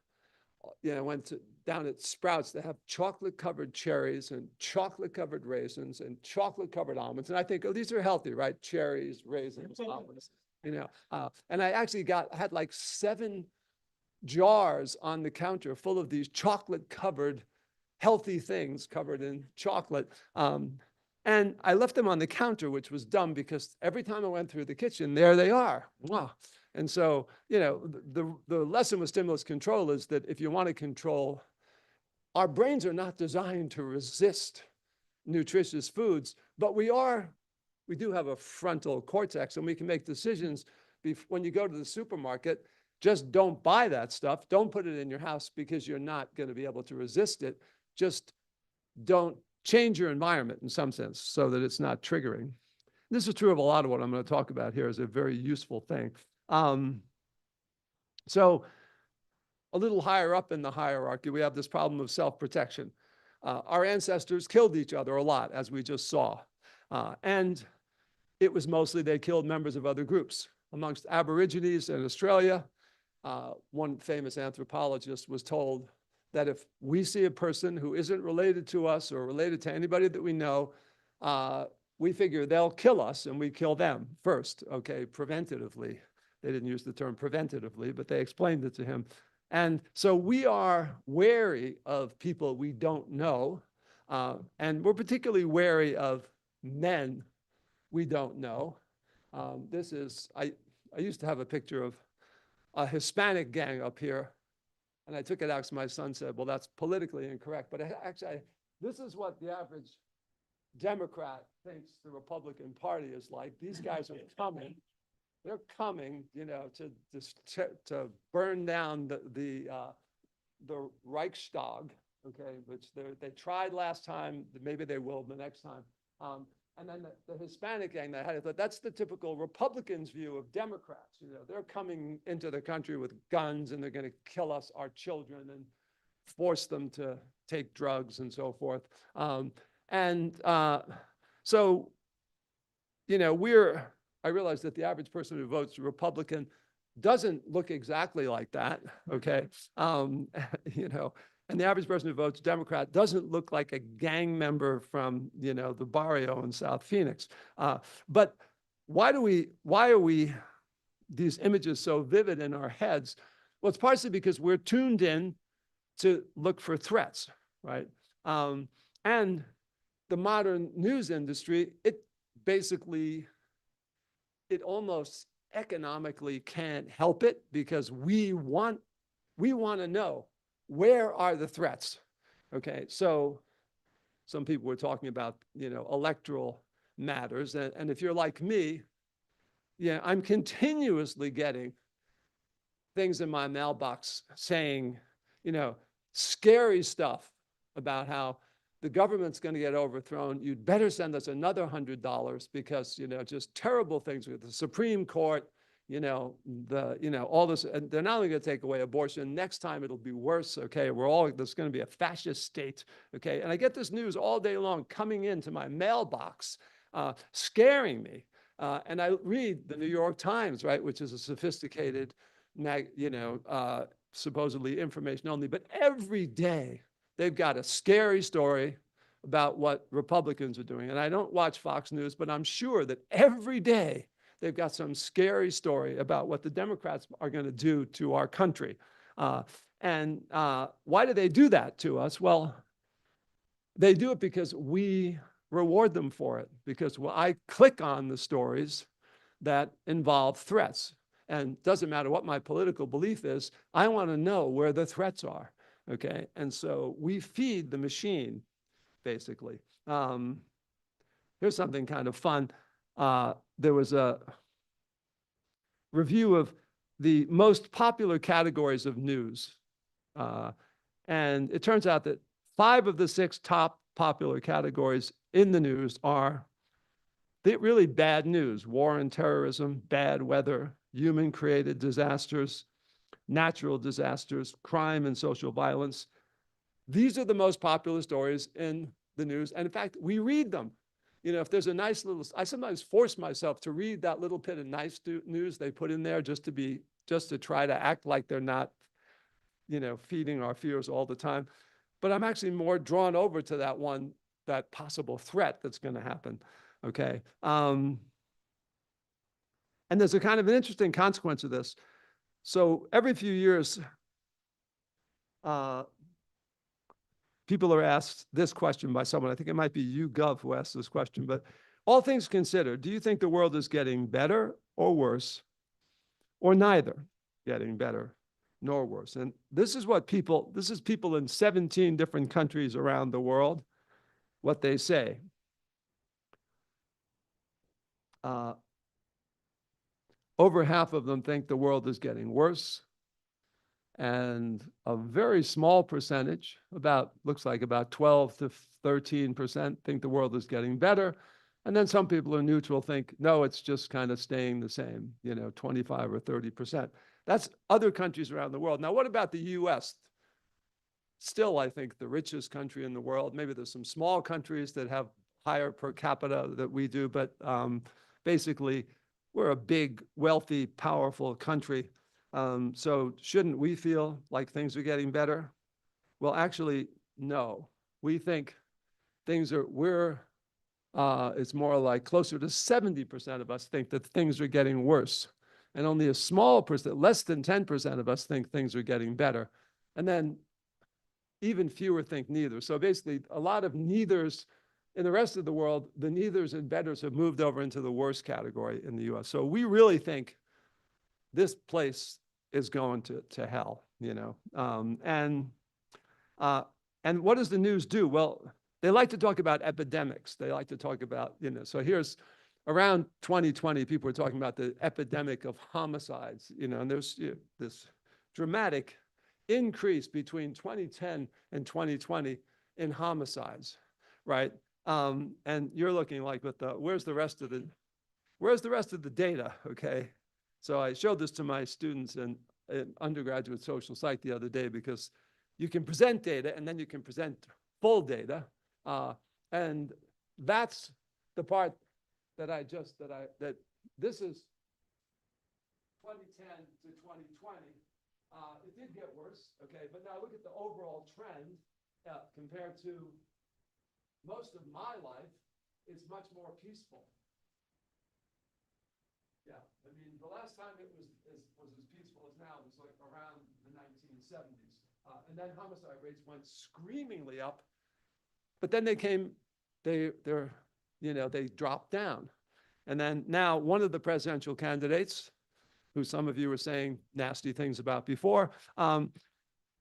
down at Sprouts, they have chocolate-covered cherries and chocolate-covered raisins and chocolate-covered almonds. And I think, oh, these are healthy, right? Cherries, raisins, almonds, And I actually had like 7 jars on the counter full of these chocolate-covered healthy things covered in chocolate. And I left them on the counter, which was dumb because every time I went through the kitchen, there they are. Wow. And so, the lesson with stimulus control is that if you want to control, our brains are not designed to resist nutritious foods, but we do have a frontal cortex and we can make decisions. When you go to the supermarket, just don't buy that stuff. Don't put it in your house because you're not going to be able to resist it. Just don't change your environment in some sense so that it's not triggering. This is true of a lot of what I'm going to talk about here. Is a very useful thing. So a little higher up in the hierarchy, we have this problem of self-protection. Our ancestors killed each other a lot, as we just saw. And it was mostly they killed members of other groups. Amongst Aborigines in Australia, one famous anthropologist was told that if we see a person who isn't related to us or related to anybody that we know, we figure they'll kill us and we kill them first, okay, preventatively. They didn't use the term preventatively, but they explained it to him. And so we are wary of people we don't know, and we're particularly wary of men we don't know. This is, I used to have a picture of a Hispanic gang up here, and I took it out because my son said, well, that's politically incorrect. But actually, this is what the average Democrat thinks the Republican Party is like. These guys are coming. They're coming, you know, to burn down the Reichstag, okay, which they tried last time. Maybe they will the next time. And then the Hispanic gang that had it, that's the typical Republicans' view of Democrats. You know, they're coming into the country with guns and they're going to kill us, our children, and force them to take drugs and so forth. So, you know, I realize that the average person who votes Republican doesn't look exactly like that, okay? You know, and the average person who votes Democrat doesn't look like a gang member from, you know, the barrio in South Phoenix. But why are these images so vivid in our heads? Well, it's partially because we're tuned in to look for threats, right? And the modern news industry, it almost economically can't help it because we want to know, where are the threats? Okay, so some people were talking about, you know, electoral matters. And if you're like me, yeah, I'm continuously getting things in my mailbox saying, you know, scary stuff about how the government's going to get overthrown. You'd better send us another $100 because, you know, just terrible things with the Supreme Court, you know, all this, and they're not only going to take away abortion, next time it'll be worse, okay? There's going to be a fascist state, okay? And I get this news all day long coming into my mailbox, scaring me. And I read the New York Times, right, which is a sophisticated, supposedly information only, but every day they've got a scary story about what Republicans are doing. And I don't watch Fox News, but I'm sure that every day they've got some scary story about what the Democrats are going to do to our country. Why do they do that to us? Well, they do it because we reward them for it, because I click on the stories that involve threats. And doesn't matter what my political belief is, I want to know where the threats are, okay? And so we feed the machine, basically. Here's something kind of fun. There was a review of the most popular categories of news. And it turns out that 5 of the 6 top popular categories in the news are really bad news: war and terrorism, bad weather, human-created disasters, natural disasters, crime and social violence. These are the most popular stories in the news. And in fact, we read them. You know, if there's a nice little, I sometimes force myself to read that little bit of nice news they put in there just to try to act like they're not, you know, feeding our fears all the time. But I'm actually more drawn over to that possible threat that's going to happen. Okay. And there's a kind of an interesting consequence of this. So every few years, people are asked this question by someone. I think it might be YouGov who asked this question, but all things considered, do you think the world is getting better or worse, or neither getting better nor worse? And this is people in 17 different countries around the world, what they say. Over half of them think the world is getting worse. And a very small percentage, looks like about 12 to 13% think the world is getting better. And then some people are neutral, think, no, it's just kind of staying the same, you know, 25 or 30%. That's other countries around the world. Now, what about the US? still, I think, the richest country in the world. Maybe there's some small countries that have higher per capita that we do, but basically, we're a big, wealthy, powerful country. So shouldn't we feel like things are getting better? Well, actually, no. We think things are, it's more like closer to 70% of us think that things are getting worse. And only a small percent, less than 10% of us think things are getting better. And then even fewer think neither. So basically, a lot of neithers in the rest of the world, the neithers and betters have moved over into the worst category in the US. So we really think this place is going to hell, you know. And what does the news do? Well, they like to talk about epidemics. They like to talk about, you know, so here's around 2020, people were talking about the epidemic of homicides, you know, and there's this dramatic increase between 2010 and 2020 in homicides, right? And you're looking like, but where's the rest of the data, okay? So I showed this to my students in undergraduate social psych the other day, because you can present data and then you can present full data. And that's the part that this is 2010 to 2020. It did get worse, okay? But now look at the overall trend compared to most of my life. It's much more peaceful. Yeah, I mean, the last time it was as peaceful as now was like around the 1970s. And then homicide rates went screamingly up, but then they dropped down. And then now one of the presidential candidates, who some of you were saying nasty things about before,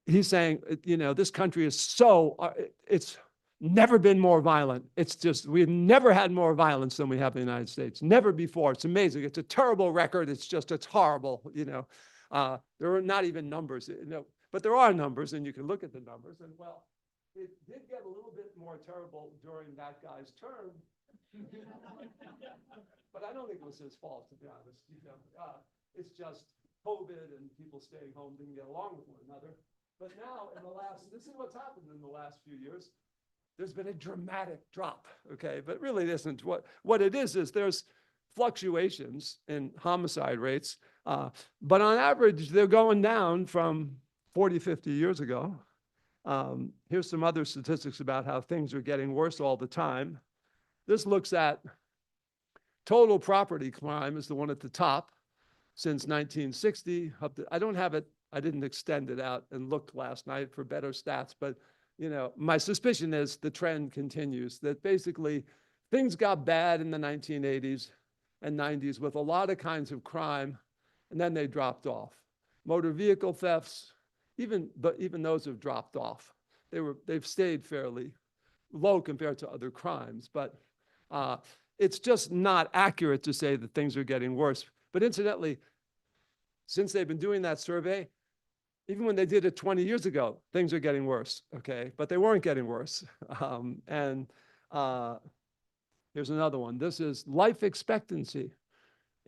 he's saying, you know, this country is it's never been more violent. It's just, we've never had more violence than we have in the United States. Never before. It's amazing. It's a terrible record. It's horrible, you know. There are not even numbers, you know, but there are numbers, and you can look at the numbers, and well, it did get a little bit more terrible during that guy's term. But I don't think it was his fault, to be honest. You know, it's just COVID and people staying home didn't get along with one another. But now, this is what's happened in the last few years. There's been a dramatic drop, okay? But really it isn't. What it is there's fluctuations in homicide rates, but on average, they're going down from 40, 50 years ago. Here's some other statistics about how things are getting worse all the time. This looks at total property crime, is the one at the top, since 1960 up to, I don't have it, I didn't extend it out and looked last night for better stats, but you know, my suspicion is the trend continues, that basically things got bad in the 1980s and 90s with a lot of kinds of crime, and then they dropped off. Motor vehicle thefts, even those have dropped off. They've stayed fairly low compared to other crimes, but it's just not accurate to say that things are getting worse. But incidentally, since they've been doing that survey, even when they did it 20 years ago, things are getting worse, okay? But they weren't getting worse. Here's another one. This is life expectancy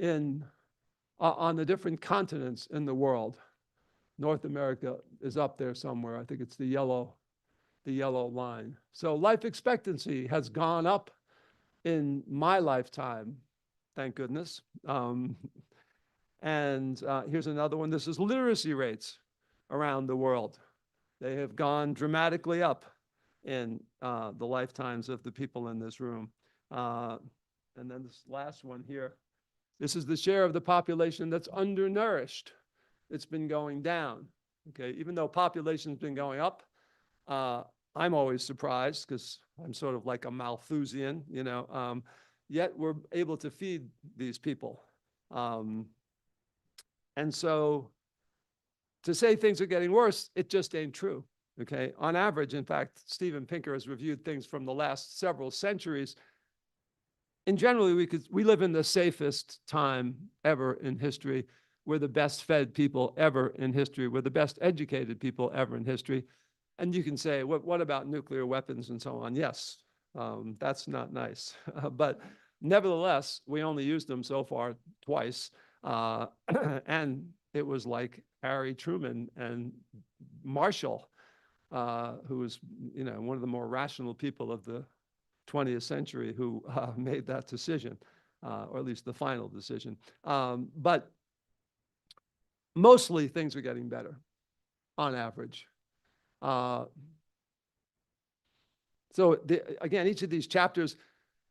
on the different continents in the world. North America is up there somewhere. I think it's the yellow line. So life expectancy has gone up in my lifetime, thank goodness. Here's another one. This is literacy rates around the world. They have gone dramatically up in the lifetimes of the people in this room. And then this last one here, this is the share of the population that's undernourished. It's been going down, okay? Even though population's been going up, I'm always surprised because I'm sort of like a Malthusian, you know, yet we're able to feed these people. And so to say things are getting worse, it just ain't true, okay? On average, in fact, Steven Pinker has reviewed things from the last several centuries. And generally, we live in the safest time ever in history. We're the best fed people ever in history. We're the best educated people ever in history. And you can say, what about nuclear weapons and so on? Yes, that's not nice. But nevertheless, we only used them so far twice. And it was like Harry Truman and Marshall who was, one of the more rational people of the 20th century, who made that decision, or at least the final decision. But mostly things are getting better on average. So again, each of these chapters,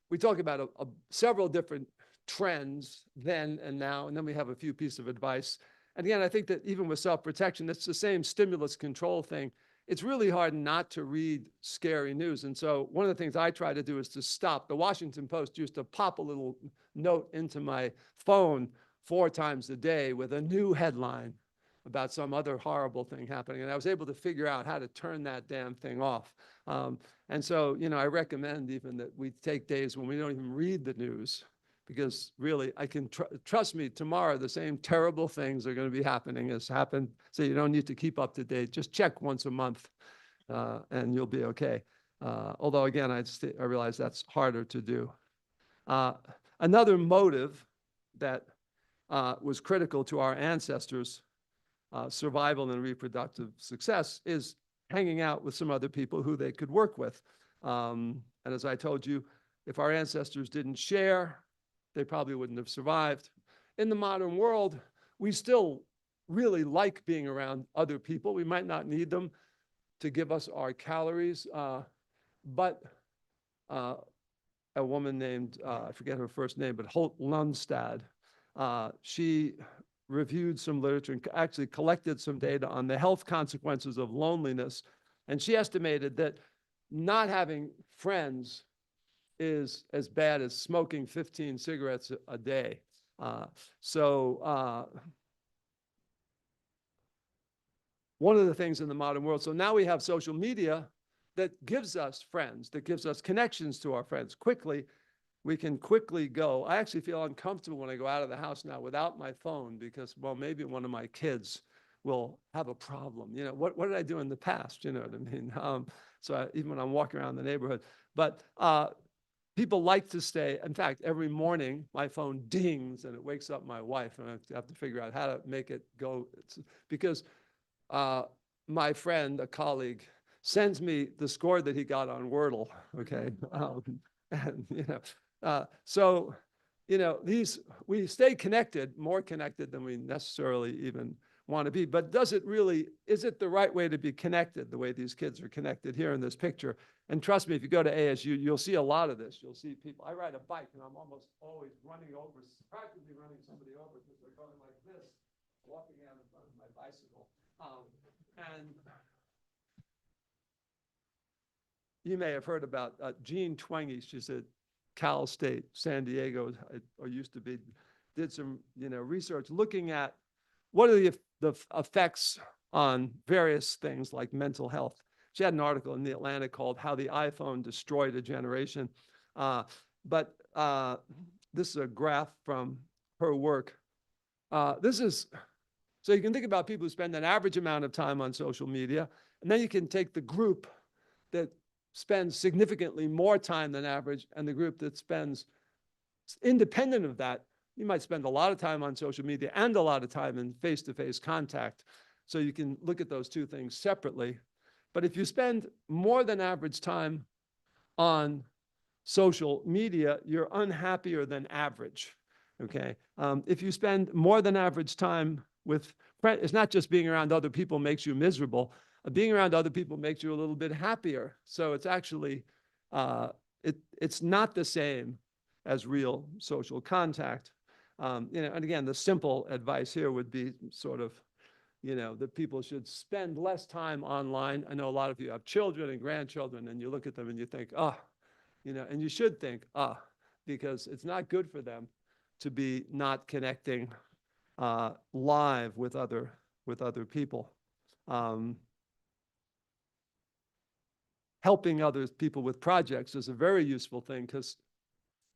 we talk about several different trends then and now, and then we have a few pieces of advice. And again, I think that even with self-protection, it's the same stimulus control thing. It's really hard not to read scary news. And so one of the things I try to do is to stop. The Washington Post used to pop a little note into my phone 4 times a day with a new headline about some other horrible thing happening. And I was able to figure out how to turn that damn thing off. And so, I recommend even that we take days when we don't even read the news, because really, I can trust me, tomorrow the same terrible things are going to be happening as happened. So you don't need to keep up to date. Just check once a month, and you'll be okay. Although again, I realize that's harder to do. Another motive that was critical to our ancestors' survival and reproductive success is hanging out with some other people who they could work with. And as I told you, if our ancestors didn't share, they probably wouldn't have survived. In the modern world, we still really like being around other people. We might not need them to give us our calories, but a woman named, I forget her first name, but Holt Lundstad, she reviewed some literature and actually collected some data on the health consequences of loneliness. And she estimated that not having friends is as bad as smoking 15 cigarettes a day. One of the things in the modern world, so now we have social media that gives us friends, that gives us connections to our friends quickly. We can quickly go. I actually feel uncomfortable when I go out of the house now without my phone, because, well, maybe one of my kids will have a problem. What did I do in the past? You know what I mean? Even when I'm walking around the neighborhood. But people like to stay. In fact, every morning my phone dings and it wakes up my wife, and I have to figure out how to make it go. Because my friend, a colleague, sends me the score that he got on Wordle. Okay. We stay connected, more connected than we necessarily even want to be. But is it the right way to be connected, the way these kids are connected here in this picture? And trust me, if you go to ASU, you'll see a lot of this. You'll see people. I ride a bike, and I'm almost always practically running somebody over, because they're going like this, walking out in front of my bicycle. And you may have heard about Jean Twenge. She's at Cal State, San Diego, or used to be, did some research looking at what are the effects on various things like mental health. She had an article in The Atlantic called "How the iPhone Destroyed a Generation." But this is a graph from her work. So you can think about people who spend an average amount of time on social media, and then you can take the group that spends significantly more time than average and the group that spends, independent of that, you might spend a lot of time on social media and a lot of time in face-to-face contact. So you can look at those two things separately. But if you spend more than average time on social media, you're unhappier than average, okay? If you spend more than average time with friends, it's not just being around other people makes you miserable. Being around other people makes you a little bit happier. So it's actually, it's not the same as real social contact. And again, the simple advice here would be sort of, that people should spend less time online. I know a lot of you have children and grandchildren, and you look at them and you think, and you should think, because it's not good for them to be not connecting live with other people. Helping other people with projects is a very useful thing, because,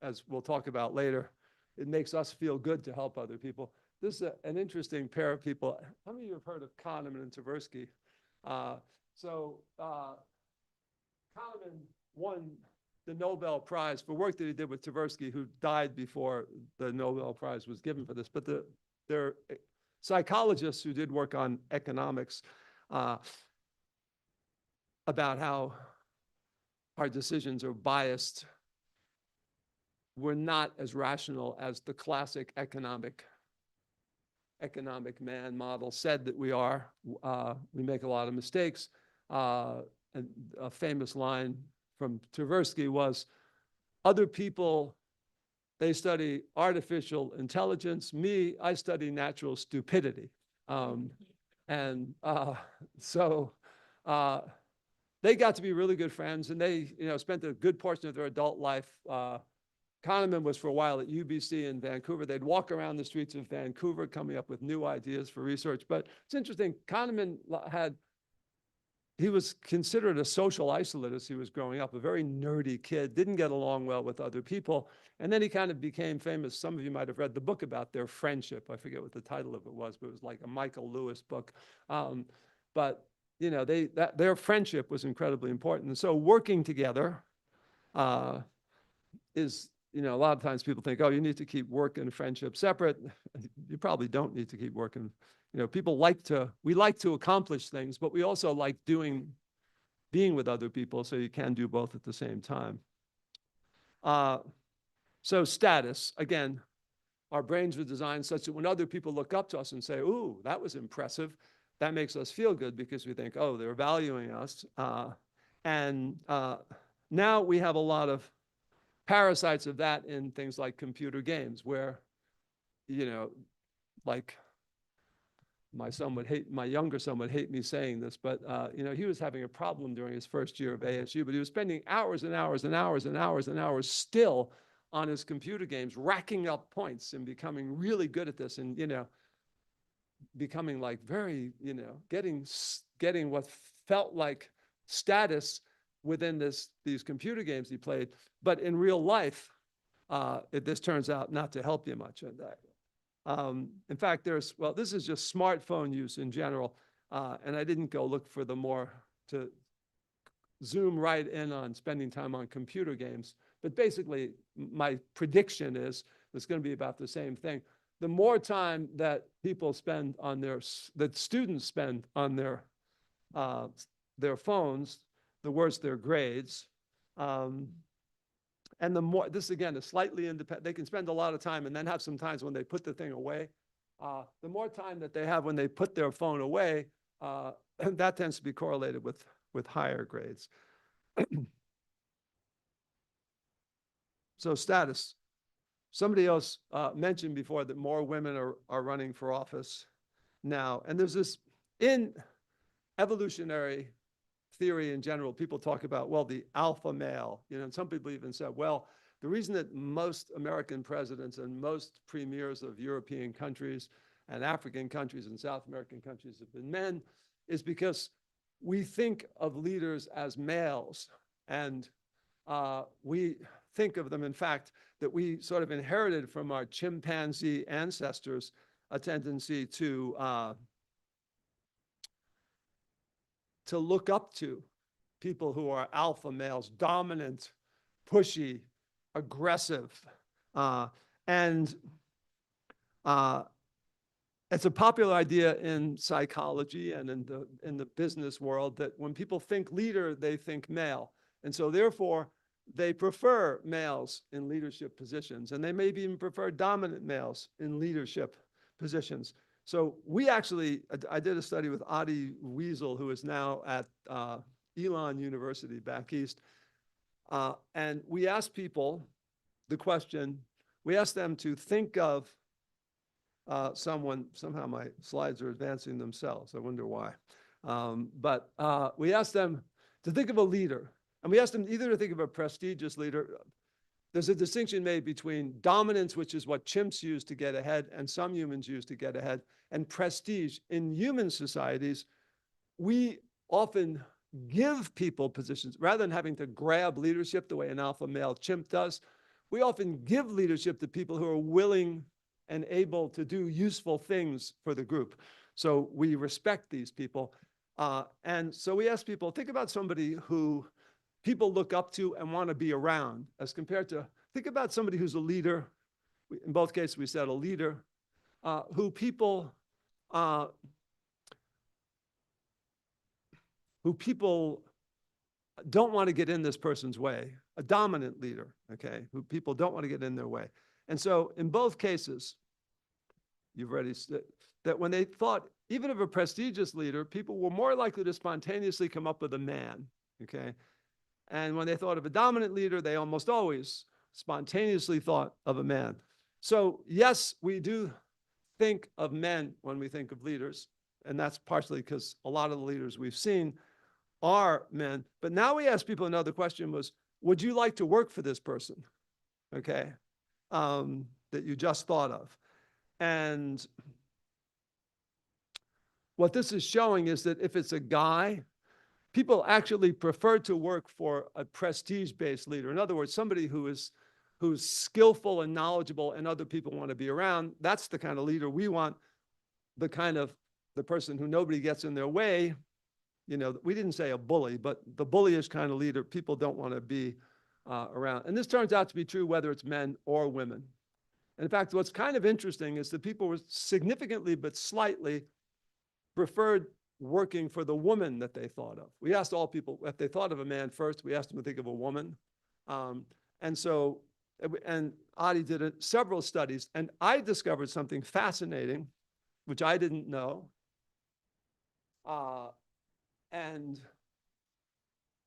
as we'll talk about later, it makes us feel good to help other people. This is an interesting pair of people. How many of you have heard of Kahneman and Tversky? Kahneman won the Nobel Prize for work that he did with Tversky, who died before the Nobel Prize was given for this. But they're psychologists who did work on economics. about how our decisions are biased. We're not as rational as the classic economic man model said that we are. We make a lot of mistakes. And a famous line from Tversky was, other people, they study artificial intelligence. Me, I study natural stupidity. So they got to be really good friends, and they, spent a good portion of their adult life. Kahneman was for a while at UBC in Vancouver. They'd walk around the streets of Vancouver coming up with new ideas for research. But it's interesting, Kahneman he was considered a social isolate as he was growing up, a very nerdy kid, didn't get along well with other people. And then he kind of became famous. Some of you might have read the book about their friendship. I forget what the title of it was, but it was like a Michael Lewis book. But their friendship was incredibly important. And so working together is, a lot of times people think, oh, you need to keep work and friendship separate. You probably don't need to keep working. We like to accomplish things, but we also like being with other people, so you can do both at the same time. So status, again, our brains were designed such that when other people look up to us and say, ooh, that was impressive, that makes us feel good because we think, oh, they're valuing us. Now we have a lot of parasites of that in things like computer games where, like my younger son would hate me saying this, but he was having a problem during his first year of ASU, but he was spending hours and hours and hours and hours and hours still on his computer games, racking up points and becoming really good at this, and becoming like very, getting what felt like status within this computer games he played. But in real life, this turns out not to help you much at that. In fact, this is just smartphone use in general. And I didn't go look for to zoom right in on spending time on computer games. But basically, my prediction is it's going to be about the same thing. The more time that that students spend on their phones, the worse their grades. And the more, this again is slightly independent, they can spend a lot of time and then have some times when they put the thing away. The more time that they have when they put their phone away, that tends to be correlated with higher grades. So status. Somebody else mentioned before that more women are running for office now. And there's this, in evolutionary theory in general, people talk about, well, the alpha male, and some people even said, well, the reason that most American presidents and most premiers of European countries and African countries and South American countries have been men is because we think of leaders as males, and we think of them, in fact, that we sort of inherited from our chimpanzee ancestors a tendency to look up to people who are alpha males, dominant, pushy, aggressive. And it's a popular idea in psychology and in the business world that when people think leader, they think male. And so therefore, they prefer males in leadership positions, and they maybe even prefer dominant males in leadership positions. So I did a study with Adi Wiesel, who is now at Elon University back east. And we asked people the question, we asked them to think of someone, somehow my slides are advancing themselves. I wonder why. But we asked them to think of a leader. And we asked them either to think of a prestigious leader. There's a distinction made between dominance, which is what chimps use to get ahead, and some humans use to get ahead, and prestige. In human societies, we often give people positions rather than having to grab leadership the way an alpha male chimp does. We often give leadership to people who are willing and able to do useful things for the group. So we respect these people. And so we ask people, think about somebody who people look up to and want to be around, as compared to, think about somebody who's a leader. In both cases, we said a leader, who people don't want to get in this person's way, a dominant leader, okay, who people don't want to get in their way. And so in both cases, you've already said that when they thought even of a prestigious leader, people were more likely to spontaneously come up with a man, okay? And when they thought of a dominant leader, they almost always spontaneously thought of a man. So yes, we do think of men when we think of leaders, and that's partially because a lot of the leaders we've seen are men. But now we ask people another question was, would you like to work for this person? Okay, that you just thought of. And what this is showing is that if it's a guy, people actually prefer to work for a prestige-based leader. In other words, somebody who's skillful and knowledgeable and other people want to be around. That's the kind of leader we want, the person who nobody gets in their way. You know, we didn't say a bully, but the bullyish kind of leader people don't want to be around. And this turns out to be true whether it's men or women. And in fact, what's kind of interesting is that people were significantly but slightly preferred working for the woman that they thought of. We asked all people if they thought of a man first. We asked them to think of a woman. And Adi did several studies, and I discovered something fascinating, which I didn't know. And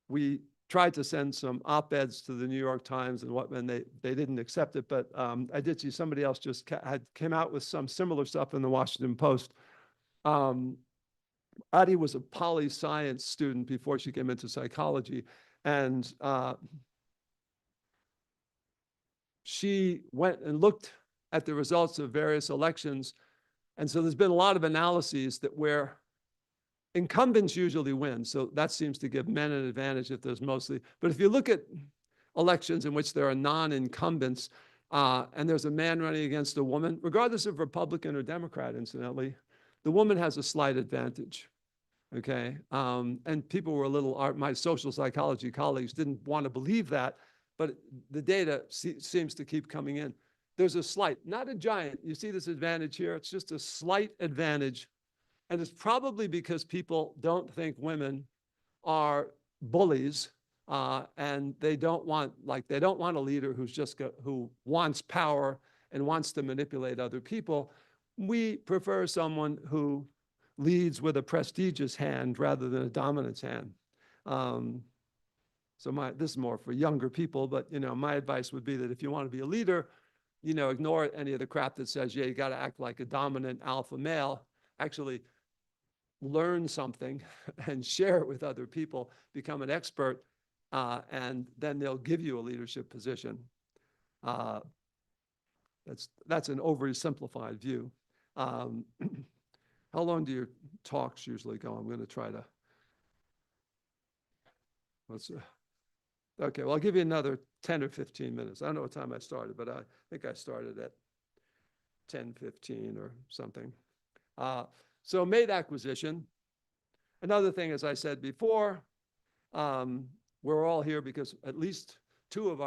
we tried to send some op-eds to the New York Times and they didn't accept it, but I did see somebody else just came out with some similar stuff in the Washington Post. Adi was a poli-science student before she came into psychology, and she went and looked at the results of various elections. And so there's been a lot of analyses that where incumbents usually win. So that seems to give men an advantage if there's mostly, but if you look at elections in which there are non-incumbents and there's a man running against a woman, regardless of Republican or Democrat, incidentally, the woman has a slight advantage, okay? And people were a little, my social psychology colleagues didn't want to believe that, but the data seems to keep coming in. There's a slight, not a giant, you see this advantage here, it's just a slight advantage. And it's probably because people don't think women are bullies and they don't want a leader who wants power and wants to manipulate other people. We prefer someone who leads with a prestigious hand rather than a dominance hand. So this is more for younger people, but my advice would be that if you want to be a leader, ignore any of the crap that says, yeah, you got to act like a dominant alpha male. Actually, learn something and share it with other people, become an expert, and then they'll give you a leadership position. That's an overly simplified view. How long do your talks usually go? I'm going to try to, okay, well, I'll give you another 10 or 15 minutes. I don't know what time I started, but I think I started at 10:15 or something. So made acquisition. Another thing, as I said before, we're all here because at least two of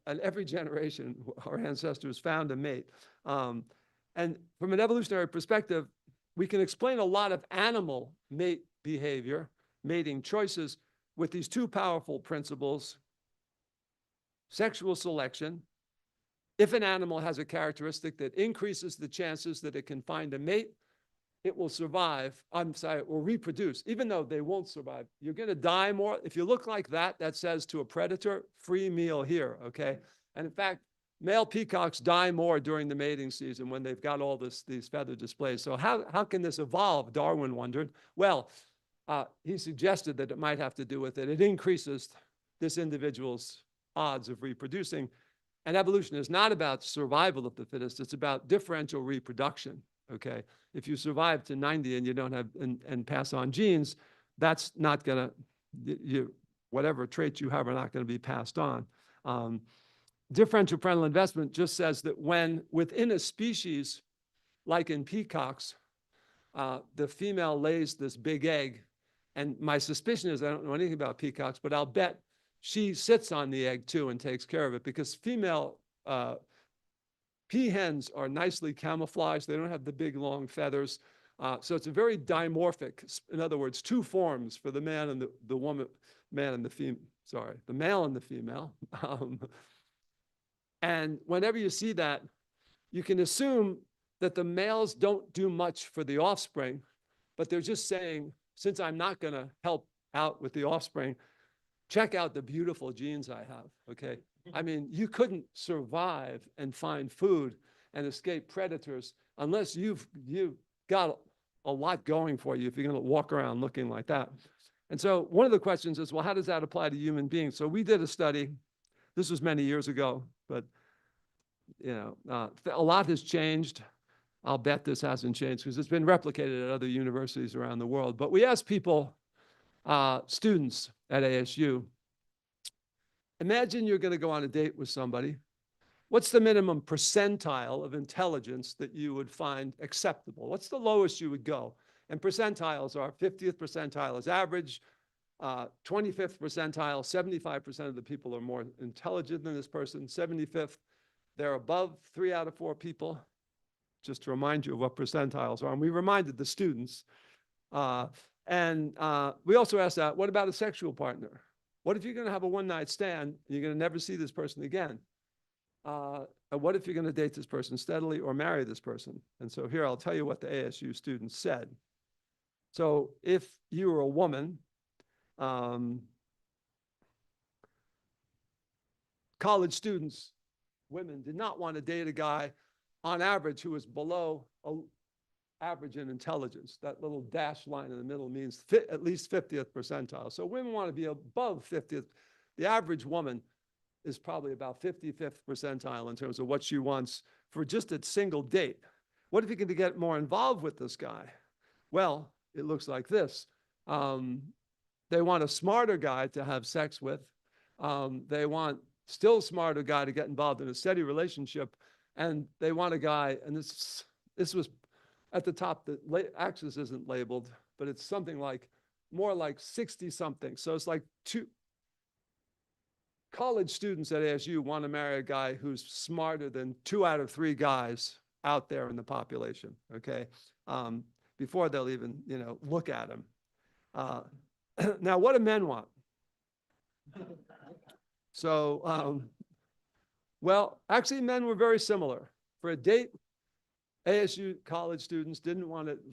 in every generation, our ancestors found a mate. And from an evolutionary perspective, we can explain a lot of animal mate behavior, mating choices, with these two powerful principles: sexual selection. If an animal has a characteristic that increases the chances that it can find a mate, it will survive. It will reproduce, even though they won't survive. You're going to die more. If you look like that, that says to a predator, free meal here, okay? And in fact, male peacocks die more during the mating season when they've got all these feather displays. So how can this evolve, Darwin wondered. Well, he suggested that it might have to do with it. It increases this individual's odds of reproducing. And evolution is not about survival of the fittest. It's about differential reproduction, okay? If you survive to 90 and you don't have, and pass on genes, that's not gonna, whatever traits you have are not gonna be passed on. Differential parental investment just says that when within a species, like in peacocks, the female lays this big egg, and my suspicion is, I don't know anything about peacocks, but I'll bet she sits on the egg too and takes care of it, because female peahens are nicely camouflaged. They don't have the big long feathers. So it's a very dimorphic, in other words, two forms for the man and the woman. man and the the male and the female. And whenever you see that, you can assume that the males don't do much for the offspring, but they're just saying, since I'm not going to help out with the offspring, check out the beautiful genes I have, okay? I mean, you couldn't survive and find food and escape predators unless you've got a lot going for you if you're going to walk around looking like that. And so one of the questions is, well, how does that apply to human beings? So we did a study. This was many years ago, but a lot has changed. I'll bet this hasn't changed because it's been replicated at other universities around the world. But we asked people, students at ASU, imagine you're going to go on a date with somebody. What's the minimum percentile of intelligence that you would find acceptable? What's the lowest you would go? And percentiles are 50th percentile is average, 25th percentile, 75% of the people are more intelligent than this person, 75th, they're above 3 out of 4 people, just to remind you of what percentiles are. And we reminded the students. And we also asked that, what about a sexual partner? What if you're going to have a one-night stand and you're going to never see this person again? And what if you're going to date this person steadily or marry this person? And so here, I'll tell you what the ASU students said. So if you were a woman, college students, women, did not want to date a guy on average who was below average in intelligence. That little dashed line in the middle means at least 50th percentile. So women want to be above 50th. The average woman is probably about 55th percentile in terms of what she wants for just a single date. What if you can get more involved with this guy? Well, it looks like this. They want a smarter guy to have sex with. They want still smarter guy to get involved in a steady relationship. And they want a guy, and this was at the top, the axis isn't labeled, but it's something like more like 60 something. So it's like college students at ASU want to marry a guy who's smarter than 2 out of 3 guys out there in the population, okay? Before they'll even, look at him. Now, what do men want? So, well, actually, men were very similar. For a date, ASU college students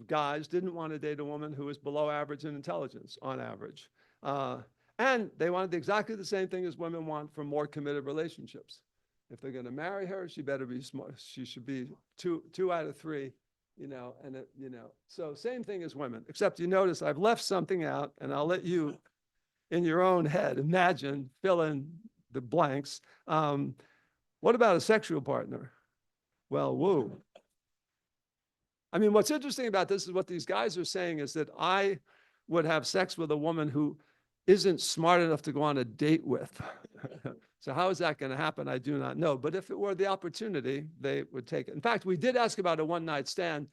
guys didn't want to date a woman who was below average in intelligence on average. And they wanted exactly the same thing as women want from more committed relationships. If they're going to marry her, she better be smart. She should be 2 out of 3, So same thing as women, except you notice I've left something out, and I'll let you, in your own head, imagine, fill in the blanks. What about a sexual partner? Well, whoa. I mean, what's interesting about this is what these guys are saying is that I would have sex with a woman who isn't smart enough to go on a date with. So how is that going to happen? I do not know. But if it were the opportunity, they would take it. In fact, we did ask about a one-night stand,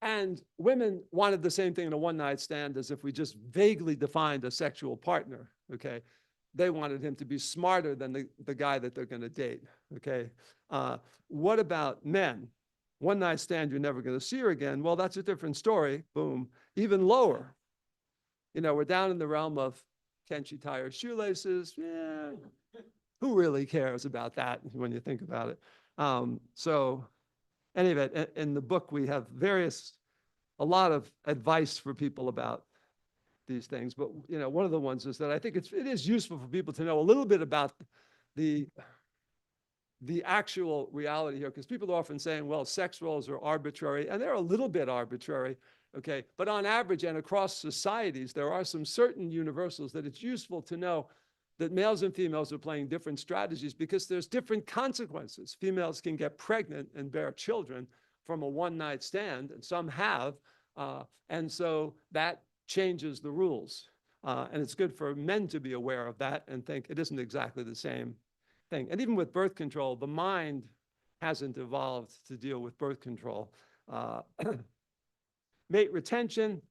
and women wanted the same thing in a one-night stand as if we just vaguely defined a sexual partner, okay? They wanted him to be smarter than the guy that they're going to date, okay? What about men? One-night stand, you're never going to see her again. Well, that's a different story. Boom. Even lower. We're down in the realm of, can she tie her shoelaces? Yeah. Who really cares about that when you think about it? So anyway, in the book, we have a lot of advice for people about these things. But, one of the ones is that I think it is useful for people to know a little bit about the actual reality here, because people are often saying, well, sex roles are arbitrary, and they're a little bit arbitrary, okay? But on average and across societies, there are some certain universals that it's useful to know that males and females are playing different strategies because there's different consequences. Females can get pregnant and bear children from a one-night stand, and some have, and so that changes the rules. And it's good for men to be aware of that and think it isn't exactly the same thing. And even with birth control, the mind hasn't evolved to deal with birth control. Mate retention,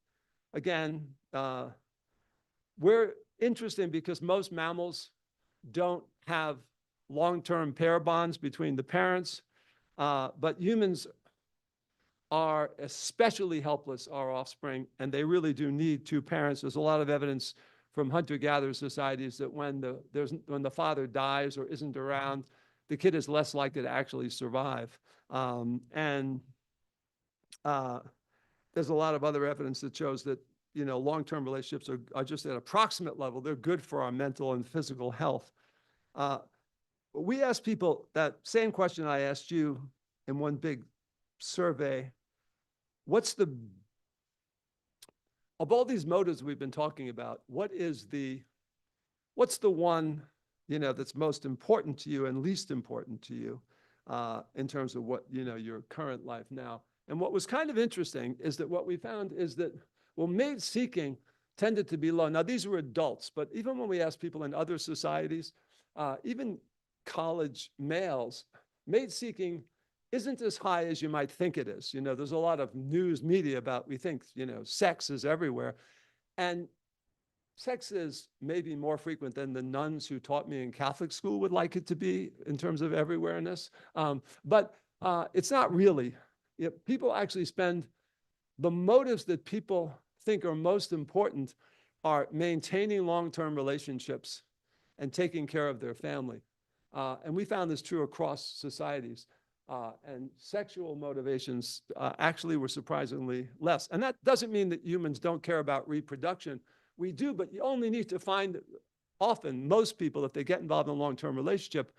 again, we're interesting because most mammals don't have long-term pair bonds between the parents, but humans are especially helpless, our offspring, and they really do need 2 parents. There's a lot of evidence from hunter-gatherer societies that when the father dies or isn't around, the kid is less likely to actually survive. There's a lot of other evidence that shows that, you know, long-term relationships are just at approximate level. They're good for our mental and physical health. We asked people that same question I asked you in one big survey. Of all these motives we've been talking about, what's the one, you know, that's most important to you and least important to you in terms of what, you know, your current life now? And what was kind of interesting is that what we found is that, well, mate seeking tended to be low. Now, these were adults, but even when we asked people in other societies, even college males, mate seeking isn't as high as you might think it is. You know, there's a lot of news media about, we think, you know, sex is everywhere. And sex is maybe more frequent than the nuns who taught me in Catholic school would like it to be in terms of everywhereness. But it's not really. People actually spend, the motives that people think are most important are maintaining long-term relationships and taking care of their family. And we found this true across societies. And sexual motivations actually were surprisingly less. And that doesn't mean that humans don't care about reproduction. We do, but you only need to find, often, most people, if they get involved in a long-term relationship,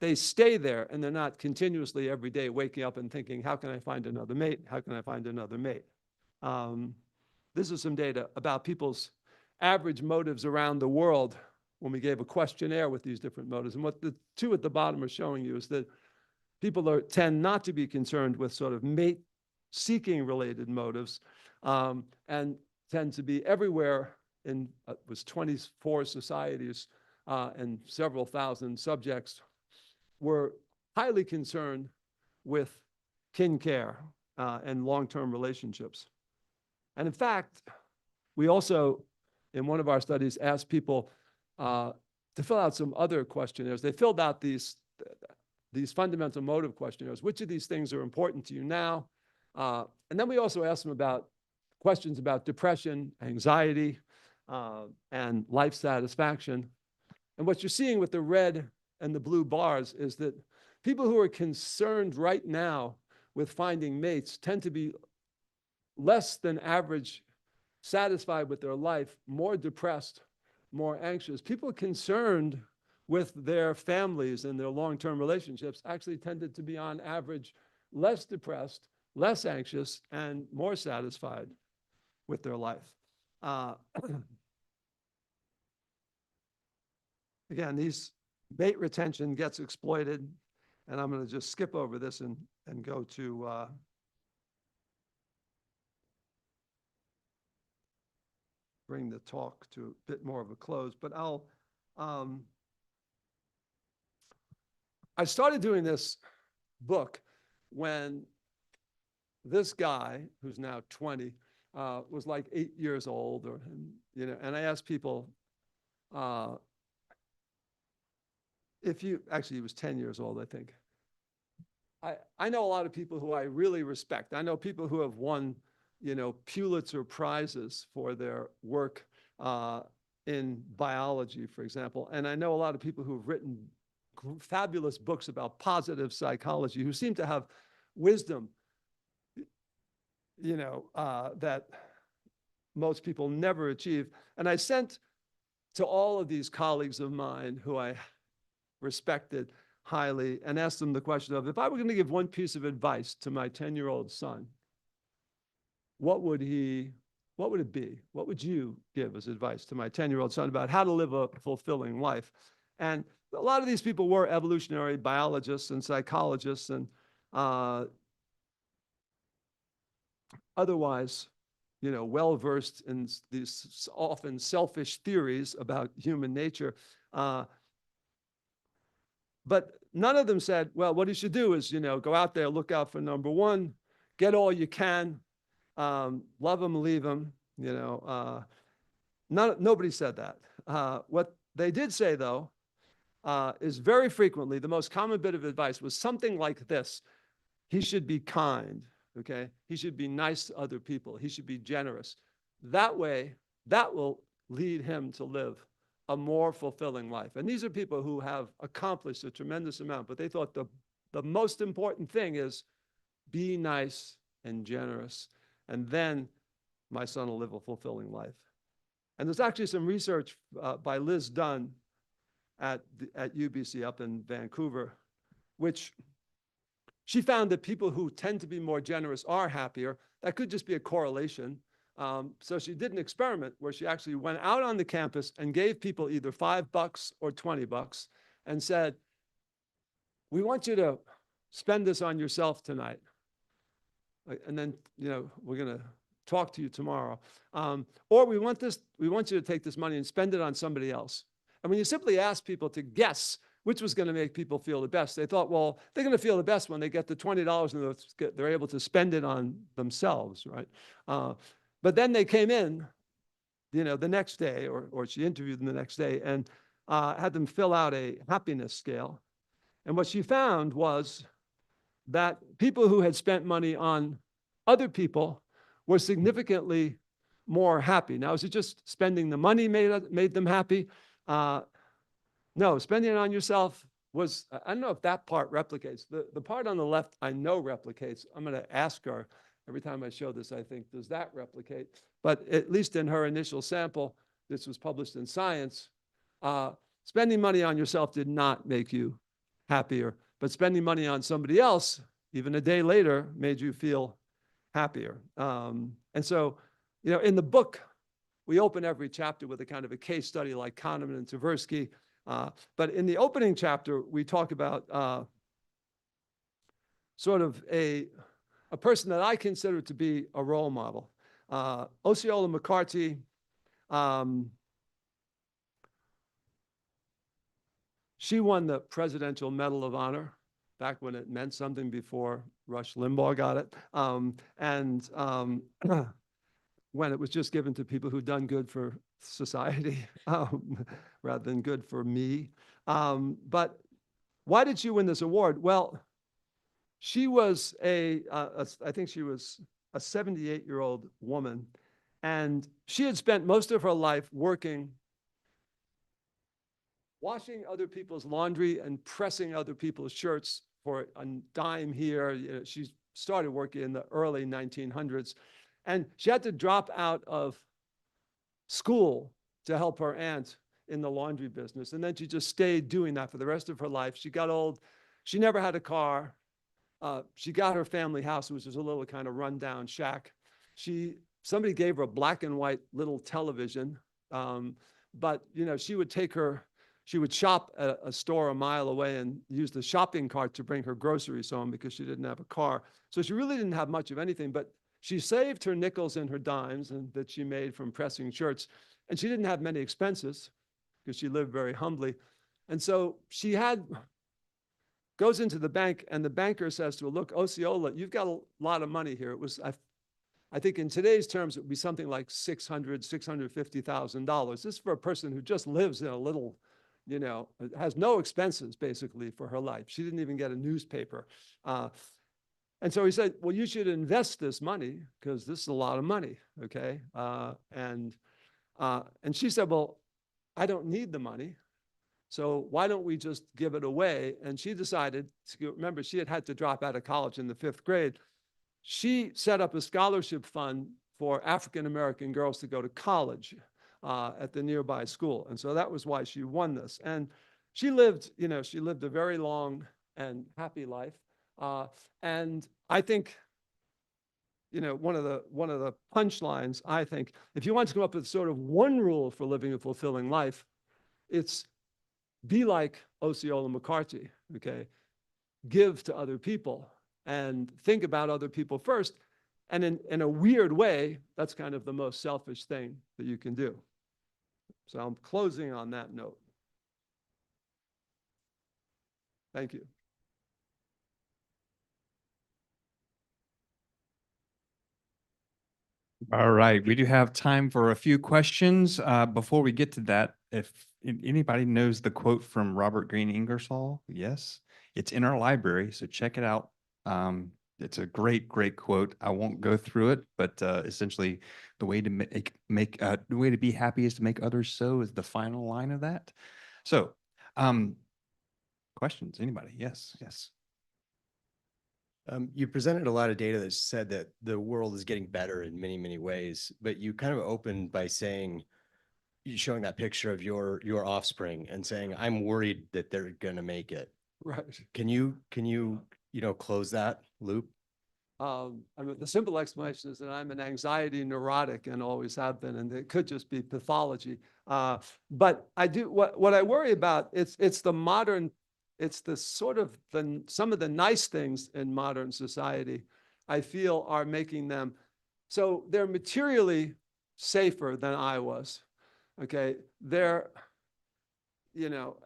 they stay there and they're not continuously every day waking up and thinking, how can I find another mate? How can I find another mate? This is some data about people's average motives around the world when we gave a questionnaire with these different motives. And what the two at the bottom are showing you is that people tend not to be concerned with sort of mate-seeking related motives and tend to be everywhere in, it was 24 societies and several thousand subjects were highly concerned with kin care and long-term relationships. And in fact, we also, in one of our studies, asked people to fill out some other questionnaires. They filled out these fundamental motive questionnaires. Which of these things are important to you now? And then we also asked them about questions about depression, anxiety, and life satisfaction. And what you're seeing with the red and the blue bars is that people who are concerned right now with finding mates tend to be less than average satisfied with their life, more depressed, more anxious. People concerned with their families and their long-term relationships actually tended to be on average less depressed, less anxious, and more satisfied with their life. Again, mate retention gets exploited, and I'm going to just skip over this and go to bring the talk to a bit more of a close. But I started doing this book when this guy, who's now 20, was like 8 years old, or, you know, and I asked people, actually he was 10 years old, I think. I know a lot of people who I really respect. I know people who have won, you know, Pulitzer Prizes for their work in biology, for example. And I know a lot of people who've written fabulous books about positive psychology, who seem to have wisdom, you know, that most people never achieve. And I sent to all of these colleagues of mine who I respected highly and asked them the question of, if I were going to give one piece of advice to my 10-year-old son, what would it be? What would you give as advice to my 10-year-old son about how to live a fulfilling life? And a lot of these people were evolutionary biologists and psychologists and otherwise, you know, well-versed in these often selfish theories about human nature. But none of them said, well, what you should do is, you know, go out there, look out for number one, get all you can, love them, leave them, you know. Nobody said that. What they did say, though, is very frequently, the most common bit of advice was something like this: he should be kind, okay? He should be nice to other people. He should be generous. That way, that will lead him to live a more fulfilling life. And these are people who have accomplished a tremendous amount, but they thought the most important thing is be nice and generous, and then my son will live a fulfilling life. And there's actually some research by Liz Dunn at UBC up in Vancouver, which she found that people who tend to be more generous are happier. That could just be a correlation. So she did an experiment where she actually went out on the campus and gave people either $5 or $20 and said, we want you to spend this on yourself tonight. And then, we're going to talk to you tomorrow. Or we want you to take this money and spend it on somebody else. And when you simply ask people to guess which was going to make people feel the best, they thought, well, they're going to feel the best when they get the $20 and they're able to spend it on themselves, right? But then they came in, the next day, or she interviewed them the next day, and had them fill out a happiness scale. And what she found was that people who had spent money on other people were significantly more happy. Now, is it just spending the money made them happy? No, spending it on yourself was, I don't know if that part replicates. The part on the left, I know replicates. I'm going to ask her every time I show this, I think, does that replicate? But at least in her initial sample, this was published in Science, spending money on yourself did not make you happier, but spending money on somebody else, even a day later, made you feel happier. And so, in the book, we open every chapter with a kind of a case study like Kahneman and Tversky. But in the opening chapter, we talk about sort of a person that I consider to be a role model. Osceola McCarthy, she won the Presidential Medal of Honor back when it meant something, before Rush Limbaugh got it. When it was just given to people who'd done good for society rather than good for me. But why did she win this award? Well, she was I think she was a 78-year-old woman, and she had spent most of her life working, washing other people's laundry and pressing other people's shirts for a dime here. She started working in the early 1900s, and she had to drop out of school to help her aunt in the laundry business. And then she just stayed doing that for the rest of her life. She got old. She never had a car. She got her family house, which was a little kind of rundown shack. Somebody gave her a black and white little television. But, she would shop at a store a mile away and use the shopping cart to bring her groceries home because she didn't have a car. So she really didn't have much of anything, but she saved her nickels and her dimes that she made from pressing shirts. And she didn't have many expenses because she lived very humbly. And so she goes into the bank, and the banker says to her, look, Osceola, you've got a lot of money here. It was, I think in today's terms, it would be something like $650,000. This is for a person who just lives in a little, has no expenses basically for her life. She didn't even get a newspaper. And so he said, well, you should invest this money because this is a lot of money, okay? And she said, well, I don't need the money, so why don't we just give it away? And she decided, remember, she had to drop out of college in the 5th grade. She set up a scholarship fund for African-American girls to go to college at the nearby school. And so that was why she won this. And she lived a very long and happy life. And I think, one of the punchlines, I think, if you want to come up with sort of one rule for living a fulfilling life, it's be like Osceola McCarthy, okay? Give to other people and think about other people first. And in a weird way, that's kind of the most selfish thing that you can do. So I'm closing on that note. Thank you. All right, we do have time for a few questions. Before we get to that, if anybody knows the quote from Robert Greene Ingersoll, yes, it's in our library, so check it out. It's a great, great quote. I won't go through it, but essentially, the way to the way to be happy is to make others so is the final line of that. So, questions? Anybody? Yes, yes. You presented a lot of data that said that the world is getting better in many, many ways, but you kind of opened by saying, showing that picture of your offspring and saying, I'm worried that they're going to make it. Right. Can you, close that loop? I mean, the simple explanation is that I'm an anxiety neurotic and always have been, and it could just be pathology. But I do, what I worry about, it's the modern, it's the sort of some of the nice things in modern society I feel are making them, so they're materially safer than I was. Okay, they're,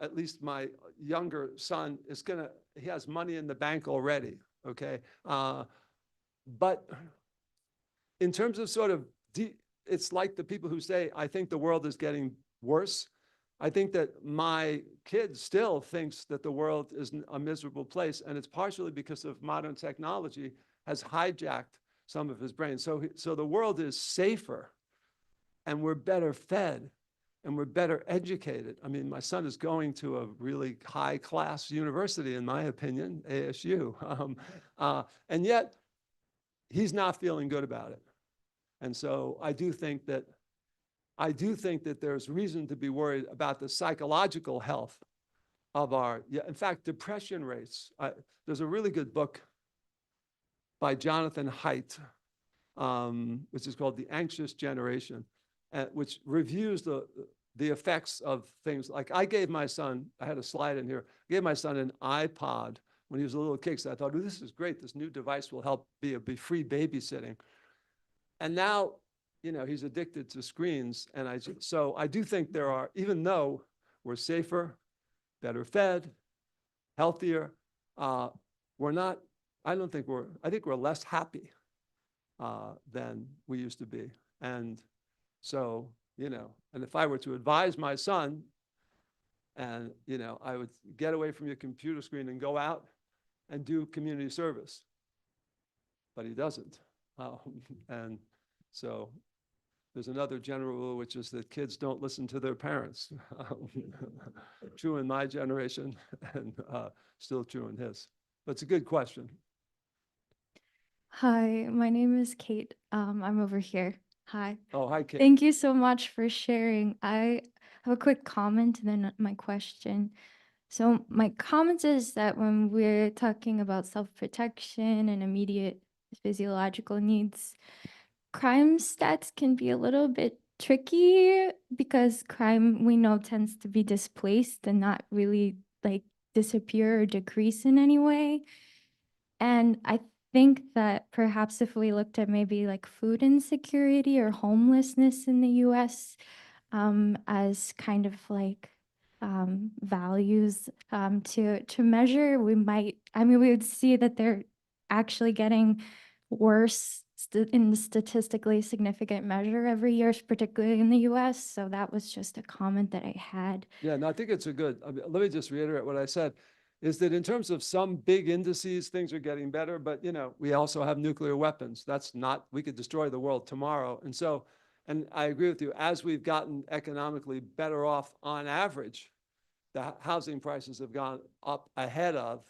at least my younger son is he has money in the bank already. Okay. But in terms of sort of, it's like the people who say, I think the world is getting worse. I think that my kid still thinks that the world is a miserable place. And it's partially because of modern technology has hijacked some of his brain. So the world is safer and we're better fed and we're better educated. I mean, my son is going to a really high class university, in my opinion, ASU. And yet, he's not feeling good about it. And so I do think that there's reason to be worried about the psychological health of in fact, depression rates. There's a really good book by Jonathan Haidt, which is called The Anxious Generation, which reviews the effects of things like I had a slide in here, I gave my son an iPod when he was a little kid, so I thought, oh, this is great. This new device will help be free babysitting. And now, he's addicted to screens. And so I do think there are, even though we're safer, better fed, healthier, we're not, I think we're less happy than we used to be. And so, and if I were to advise my son, and, I would get away from your computer screen and go out and do community service. But he doesn't. And so there's another general rule, which is that kids don't listen to their parents. True in my generation and still true in his. But it's a good question. Hi, my name is Kate. I'm over here. Hi. Oh, hi, Kate. Thank you so much for sharing. I have a quick comment and then my question. So my comment is that when we're talking about self-protection and immediate physiological needs, crime stats can be a little bit tricky because crime, we know, tends to be displaced and not really like disappear or decrease in any way. And I think that perhaps if we looked at maybe like food insecurity or homelessness in the US as kind of like values to measure, we would see that they're actually getting worse in the statistically significant measure every year, particularly in the US. So that was just a comment that I had. Yeah, no, I think it's let me just reiterate what I said, is that in terms of some big indices, things are getting better, but we also have nuclear weapons. We could destroy the world tomorrow. And so, and I agree with you, as we've gotten economically better off on average, the housing prices have gone up ahead of.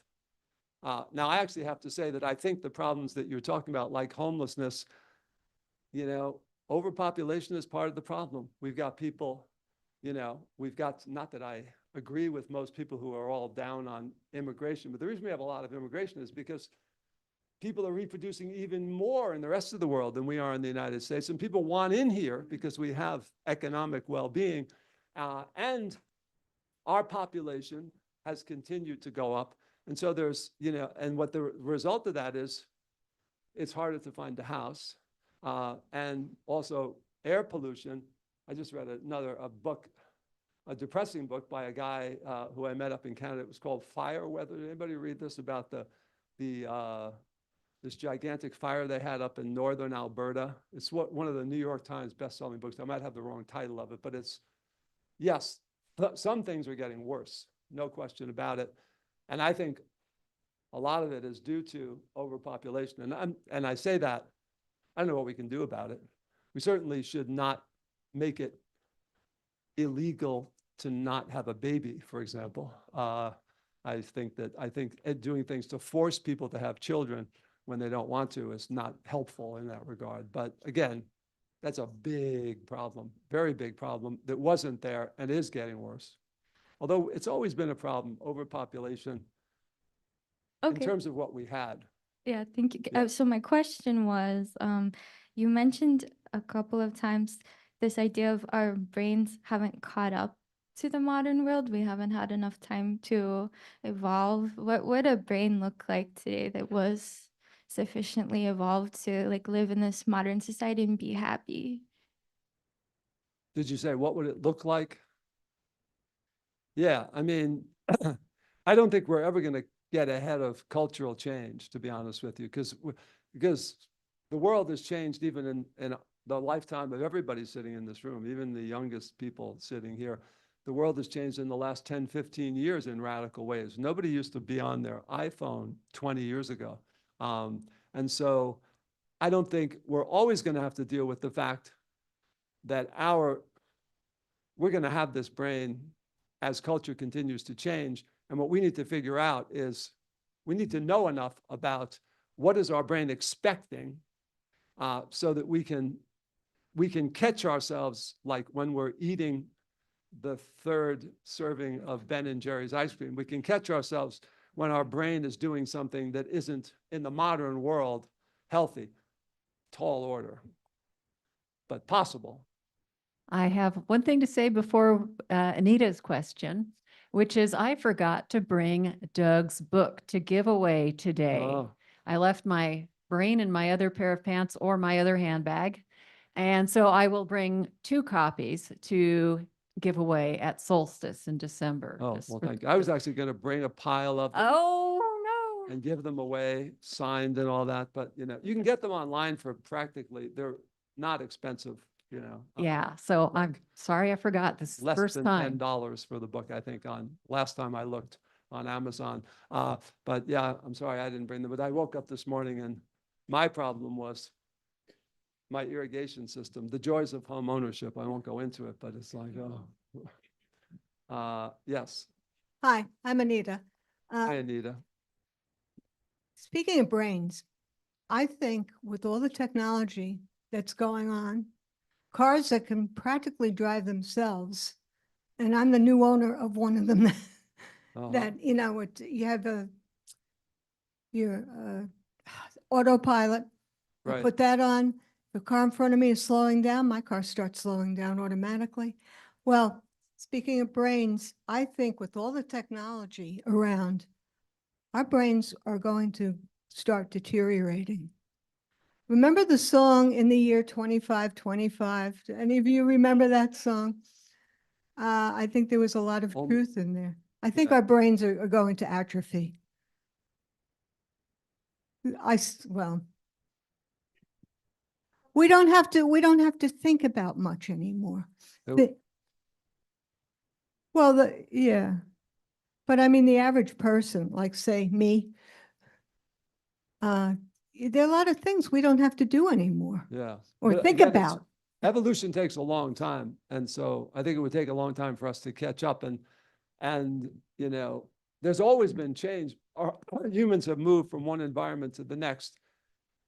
Now, I actually have to say that I think the problems that you're talking about, like homelessness, overpopulation is part of the problem. We've got people, not that I agree with most people who are all down on immigration, but the reason we have a lot of immigration is because people are reproducing even more in the rest of the world than we are in the United States. And people want in here because we have economic well-being. And our population has continued to go up. And so there's, and what the result of that is, it's harder to find a house. And also air pollution. I just read a book, a depressing book by a guy who I met up in Canada. It was called Fire Weather. Did anybody read this about this gigantic fire they had up in northern Alberta? It's one of the New York Times best-selling books. I might have the wrong title of it, but yes, some things are getting worse, no question about it. And I think a lot of it is due to overpopulation. And I say that, I don't know what we can do about it. We certainly should not make it illegal to not have a baby, for example. I think doing things to force people to have children when they don't want to is not helpful in that regard. But again, that's a big problem, very big problem that wasn't there and is getting worse. Although it's always been a problem, overpopulation, in Okay. terms of what we had. Yeah, thank you. Yeah. So my question was, you mentioned a couple of times this idea of our brains haven't caught up to the modern world. We haven't had enough time to evolve. What would a brain look like today that was sufficiently evolved to like live in this modern society and be happy? Did you say, what would it look like? Yeah, I mean, I don't think we're ever going to get ahead of cultural change, to be honest with you, because the world has changed even in the lifetime of everybody sitting in this room, even the youngest people sitting here. The world has changed in the last 10, 15 years in radical ways. Nobody used to be on their iPhone 20 years ago. And so I don't think we're always going to have to deal with the fact that we're going to have this brain as culture continues to change. And what we need to figure out is we need to know enough about what is our brain expecting so that we can catch ourselves, like when we're eating the third serving of Ben and Jerry's ice cream, we can catch ourselves when our brain is doing something that isn't in the modern world healthy. Tall order, but possible. I have one thing to say before Anita's question, which is I forgot to bring Doug's book to give away today. Oh. I left my brain in my other pair of pants or my other handbag. And so I will bring 2 copies to give away at Solstice in December. Oh, just well, for- thank you. I was actually going to bring a pile of them Oh, no. and give them away, signed and all that. But, you know, you can get them online for practically, they're not expensive, you know. Yeah. So I'm sorry I forgot. This is the Less first than time. $10 for the book, I think, last time I looked on Amazon. But yeah, I'm sorry I didn't bring them. But I woke up this morning and my problem was my irrigation system, the joys of home ownership. I won't go into it, but it's like, yes. Hi, I'm Anita. Hi, Anita. Speaking of brains, I think with all the technology that's going on, cars that can practically drive themselves, and I'm the new owner of one of them that, you know, you have your autopilot. I Right. put that on. The car in front of me is slowing down. My car starts slowing down automatically. Well, speaking of brains, I think with all the technology around, our brains are going to start deteriorating. Remember the song In the Year 2525? Do any of you remember that song? I think there was a lot of truth in there. I think yeah. our brains are going to atrophy. Well, we don't have to think about much anymore. Nope. Yeah. But I mean, the average person, like say me, there are a lot of things we don't have to do anymore Yeah. or But think again, about. evolution takes a long time. And so I think it would take a long time for us to catch up. And you know, there's always been change. Our humans have moved from one environment to the next.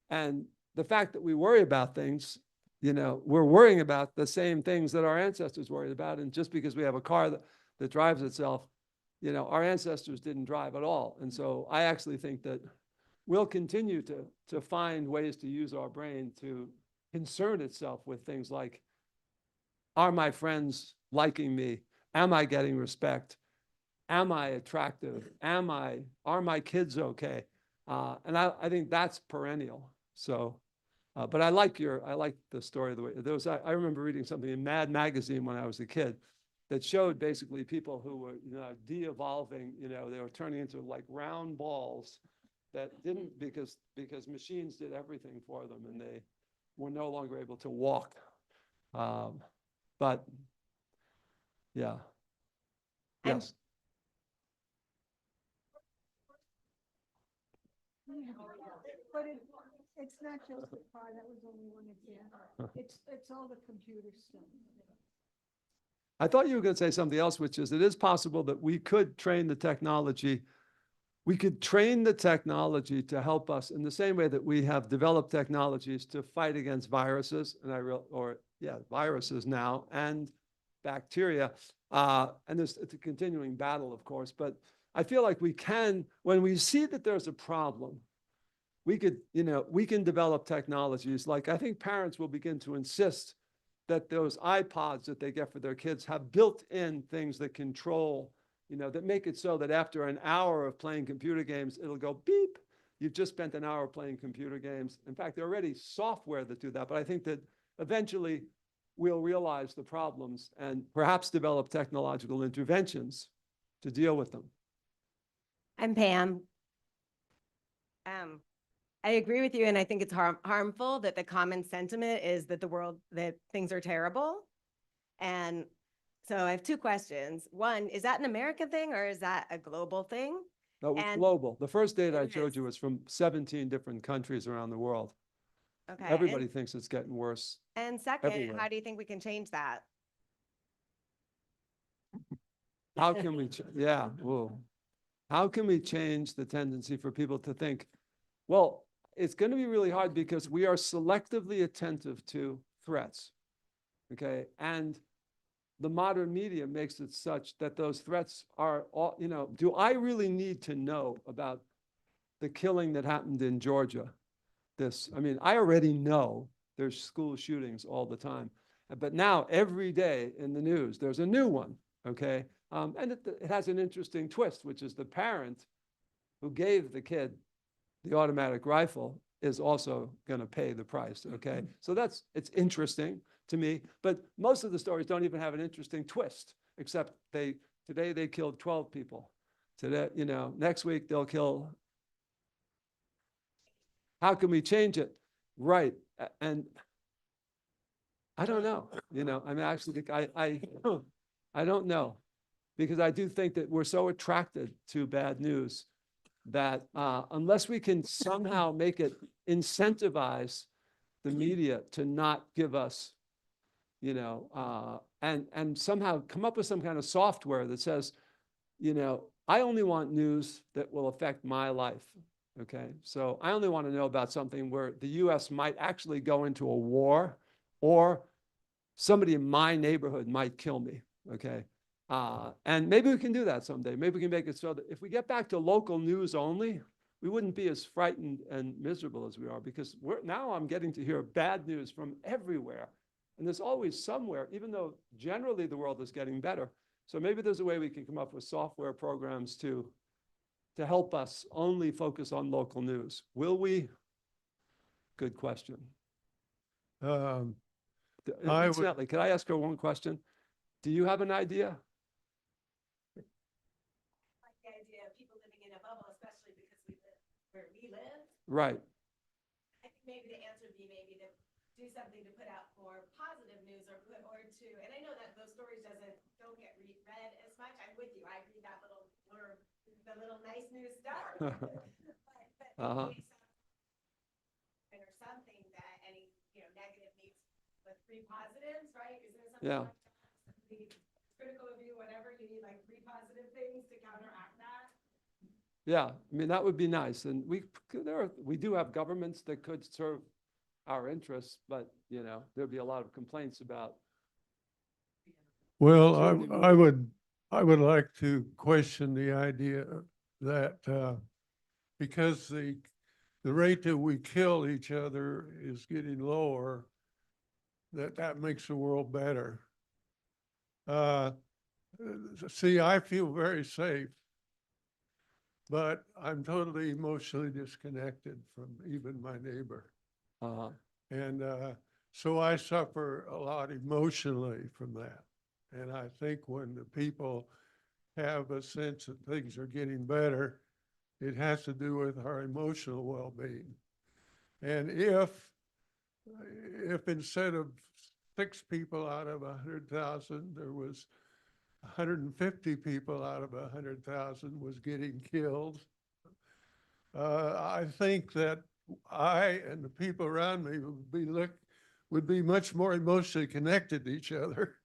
And the fact that we worry about things, you know, we're worrying about the same things that our ancestors worried about. And just because we have a car that drives itself, you know, our ancestors didn't drive at all. And so I actually think that we'll continue to find ways to use our brain to concern itself with things like, are my friends liking me? Am I getting respect? Am I attractive? Are my kids okay? And I think that's perennial. So, but I like the story of the way I remember reading something in Mad Magazine when I was a kid that showed basically people who were, you know, de-evolving, you know, they were turning into like round balls that didn't, because machines did everything for them and they were no longer able to walk. But yeah. And- Yes. But it's not just the car, that was only one example. It's all the computer stuff. I thought you were going to say something else, which is it is possible that we could train the technology. We could train the technology to help us in the same way that we have developed technologies to fight against viruses, and viruses now and bacteria. And it's a continuing battle, of course. But I feel like we can, when we see that there's a problem, we can develop technologies. Like I think parents will begin to insist that those iPods that they get for their kids have built-in things that control, that make it so that after an hour of playing computer games, it'll go beep. You've just spent an hour playing computer games. In fact, there are already software that do that, but I think that eventually we'll realize the problems and perhaps develop technological interventions to deal with them. I'm Pam. I agree with you, and I think it's harmful that the common sentiment is that that things are terrible. And so I have two questions. One, is that an American thing or is that a global thing? No, it's And- global. The first data I It showed is. you was from 17 different countries around the world. Okay. Everybody thinks it's getting worse. And second, everywhere. how do you think we can change that? How can we, yeah, whoa. How can we change the tendency for people to think, well, it's going to be really hard because we are selectively attentive to threats, okay? And the modern media makes it such that those threats are all, do I really need to know about the killing that happened in Georgia? I already know there's school shootings all the time, but now every day in the news, there's a new one, okay? And it has an interesting twist, which is the parent who gave the kid the automatic rifle is also going to pay the price, okay? So it's interesting to me, but most of the stories don't even have an interesting twist, except today they killed 12 people. Today, next week they'll kill. How can we change it? Right, and I don't know, actually, I don't know, because I do think that we're so attracted to bad news that unless we can somehow make it incentivize the media to not give us, and somehow come up with some kind of software that says, I only want news that will affect my life, okay? So I only want to know about something where the US might actually go into a war or somebody in my neighborhood might kill me, okay? And maybe we can do that someday. Maybe we can make it so that if we get back to local news only, we wouldn't be as frightened and miserable as we are, because now I'm getting to hear bad news from everywhere. And there's always somewhere, even though generally the world is getting better. So maybe there's a way we can come up with software programs to help us only focus on local news. Will we? Good question. Incidentally, could I ask her one question? Do you have an idea? Like the idea of people living in a bubble, especially because we live where we live. Right. I think maybe the answer would be maybe to do something to put out more positive news or to, and I know that those stories don't get read as much. I'm with you. I read that little blurb, the little nice news stuff. but maybe or something that any negative needs with three positives, right? Isn't it something like that? Something critical of you, whatever, you need like three positive things to counteract that. Yeah, that would be nice. And we do have governments that could serve our interests, but there'd be a lot of complaints about. Well, Certainly I would like to question the idea that because the rate that we kill each other is getting lower, that makes the world better. See, I feel very safe, but I'm totally emotionally disconnected from even my neighbor. And so I suffer a lot emotionally from that. And I think when the people have a sense that things are getting better, it has to do with our emotional well-being. And if instead of 6 people out of 100,000, there was 150 people out of 100,000 was getting killed, I think that I and the people around me would be much more emotionally connected to each other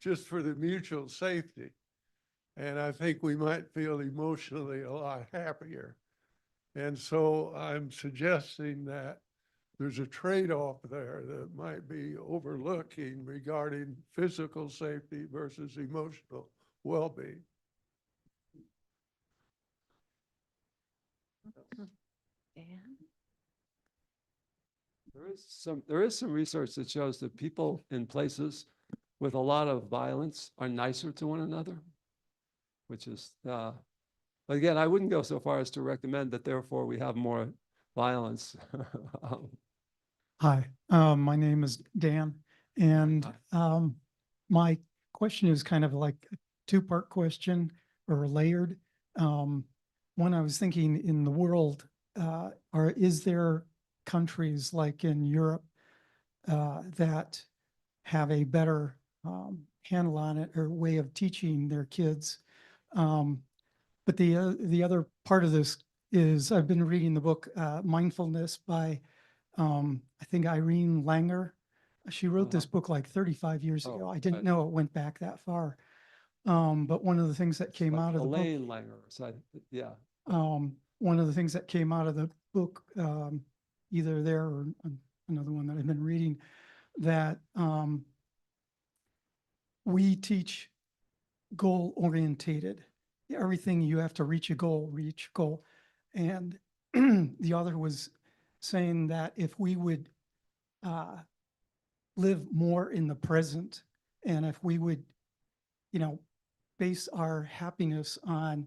just for the mutual safety. And I think we might feel emotionally a lot happier. And so I'm suggesting that there's a trade-off there that might be overlooking regarding physical safety versus emotional well-being. Dan? There is some research that shows that people in places with a lot of violence are nicer to one another, which is, but again, I wouldn't go so far as to recommend that therefore we have more violence. Hi, my name is Dan, and my question is kind of like a two-part question or layered. One, I was thinking in the world, is there countries like in Europe that have a better handle on it or way of teaching their kids? But the other part of this is I've been reading the book Mindfulness by I think Irene Langer. She wrote this book like 35 years ago. Oh, I didn't right. know it went back that far. But one of the things that came out of the book, Elaine Langer, so yeah. one of the things that came out of the book, either there or another one that I've been reading, that we teach goal orientated. Everything you have to reach a goal, And the author was saying that if we would live more in the present, and if we would, base our happiness on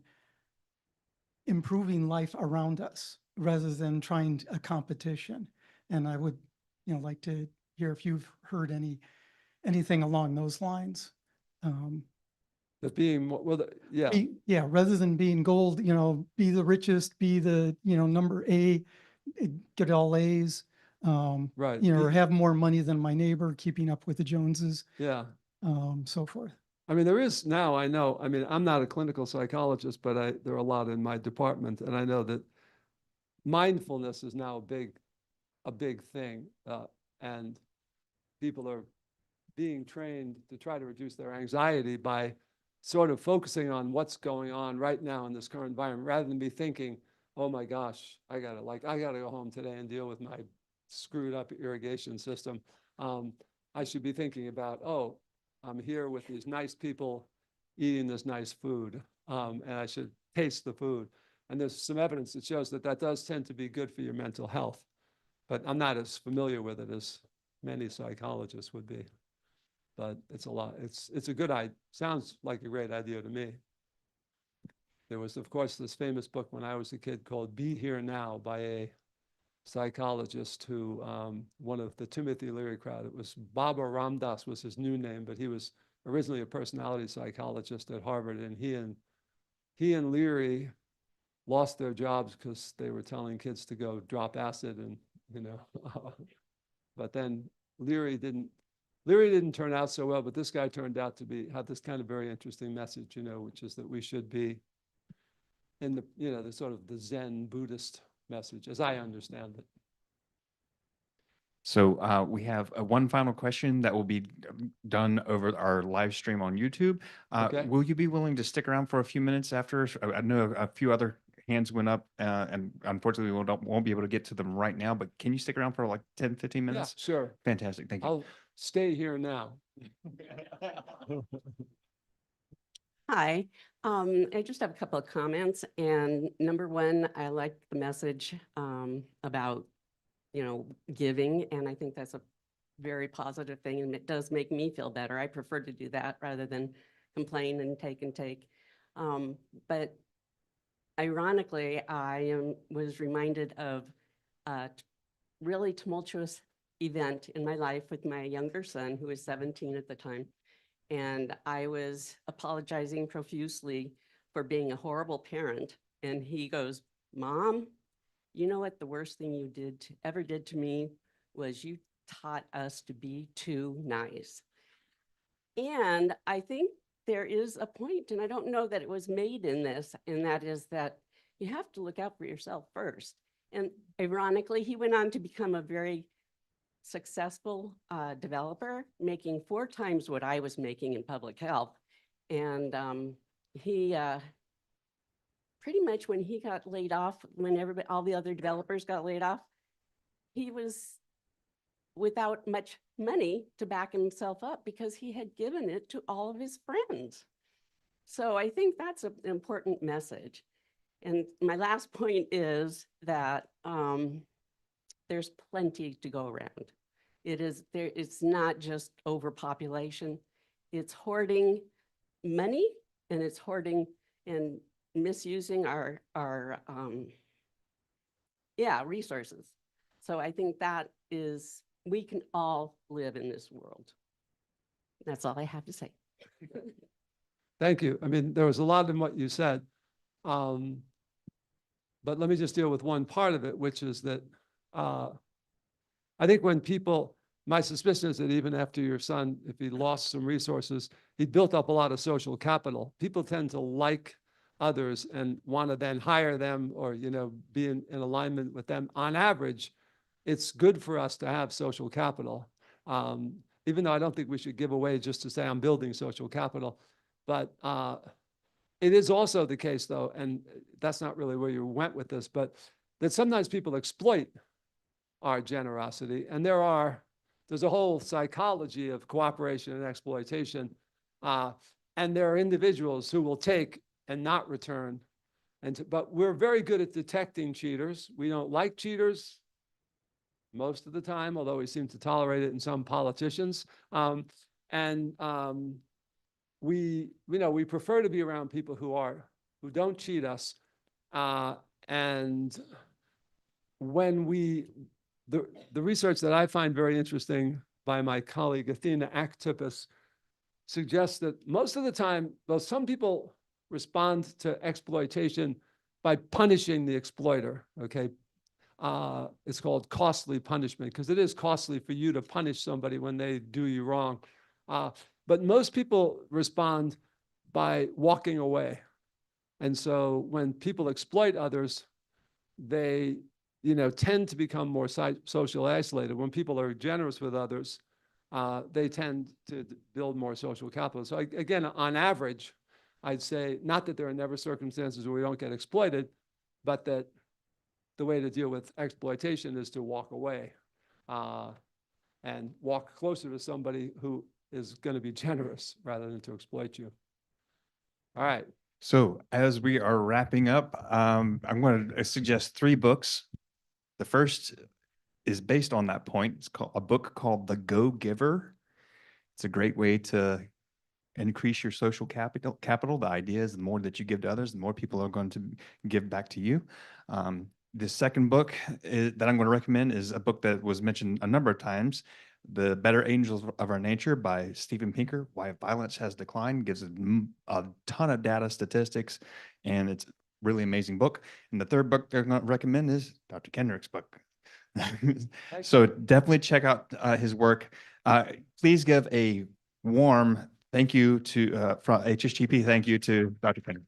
improving life around us rather than trying a competition. And I would, like to hear if you've heard anything along those lines. That being more, well, yeah. Yeah, rather than being gold, be the richest, be the, number A, get all A's. Right. Or have more money than my neighbor, keeping up with the Joneses, Yeah. so forth. I mean, there is now, I know, I mean, I'm not a clinical psychologist, but there are a lot in my department, and I know that mindfulness is now a big thing, and people are being trained to try to reduce their anxiety by sort of focusing on what's going on right now in this current environment, rather than be thinking, oh my gosh, I gotta go home today and deal with my screwed up irrigation system. I should be thinking about, oh, I'm here with these nice people eating this nice food, and I should taste the food. And there's some evidence that shows that that does tend to be good for your mental health. But I'm not as familiar with it as many psychologists would be. But it's a lot. It's a good idea. Sounds like a great idea to me. There was, of course, this famous book when I was a kid called Be Here Now by a psychologist who, one of the Timothy Leary crowd. It was Baba Ramdas was his new name, but he was originally a personality psychologist at Harvard, and he and Leary lost their jobs because they were telling kids to go drop acid, and but then Leary didn't turn out so well, but this guy turned out to have this kind of very interesting message, which is that we should be in the sort of the Zen Buddhist message, as I understand it. So we have one final question that will be done over our live stream on YouTube. Okay. Will you be willing to stick around for a few minutes after? I know a few other hands went up, and unfortunately we won't be able to get to them right now, but can you stick around for like 10, 15 minutes? Yeah, sure. Fantastic. Thank you. I'll stay here now. Hi, I just have a couple of comments, and number one, I like the message about, giving, and I think that's a very positive thing, and it does make me feel better. I prefer to do that rather than complain and take. But ironically, I was reminded of a really tumultuous event in my life with my younger son, who was 17 at the time. And I was apologizing profusely for being a horrible parent. And he goes, Mom, you know what the worst thing you ever did to me was you taught us to be too nice. And I think there is a point, and I don't know that it was made in this, and that is that, you have to look out for yourself first. And ironically, he went on to become a very successful developer, making 4 times what I was making in public health. And he pretty much, when he got laid off, when all the other developers got laid off, he was without much money to back himself up because he had given it to all of his friends. So I think that's an important message. And my last point is that there's plenty to go around. It's not just overpopulation. It's hoarding money, and it's hoarding and misusing our resources. So I think that is, we can all live in this world. That's all I have to say. Thank you. I mean, there was a lot in what you said. But let me just deal with one part of it, which is that I think when people, my suspicion is that even after your son, if he lost some resources, he built up a lot of social capital. People tend to like others and want to then hire them or, you know, be in alignment with them. On average, it's good for us to have social capital. Even though I don't think we should give away just to say I'm building social capital. But it is also the case, though, and that's not really where you went with this, but that sometimes people exploit our generosity. And there's a whole psychology of cooperation and exploitation. And there are individuals who will take and not return. But we're very good at detecting cheaters. We don't like cheaters most of the time, although we seem to tolerate it in some politicians. We prefer to be around people who don't cheat us. And when the research that I find very interesting by my colleague Athena Aktipis suggests that most of the time, though some people respond to exploitation by punishing the exploiter, okay? It's called costly punishment because it is costly for you to punish somebody when they do you wrong. But most people respond by walking away. And so when people exploit others, they, tend to become more socially isolated. When people are generous with others, they tend to build more social capital. So again, on average, I'd say not that there are never circumstances where we don't get exploited, but that the way to deal with exploitation is to walk away and walk closer to somebody who is going to be generous rather than to exploit you. All right. So as we are wrapping up, I'm going to suggest 3 books. The first is based on that point. It's called a book called The Go-Giver. It's a great way to increase your social capital. The idea is the more that you give to others, the more people are going to give back to you. The second book that I'm going to recommend is a book that was mentioned a number of times, The Better Angels of Our Nature by Steven Pinker, Why Violence Has Declined, gives a ton of data statistics, and it's a really amazing book. And the third book I'm going to recommend is Dr. Kenrick's book. So definitely check out his work. Please give a warm thank you to from HSGP. Thank you to Dr. Kenrick.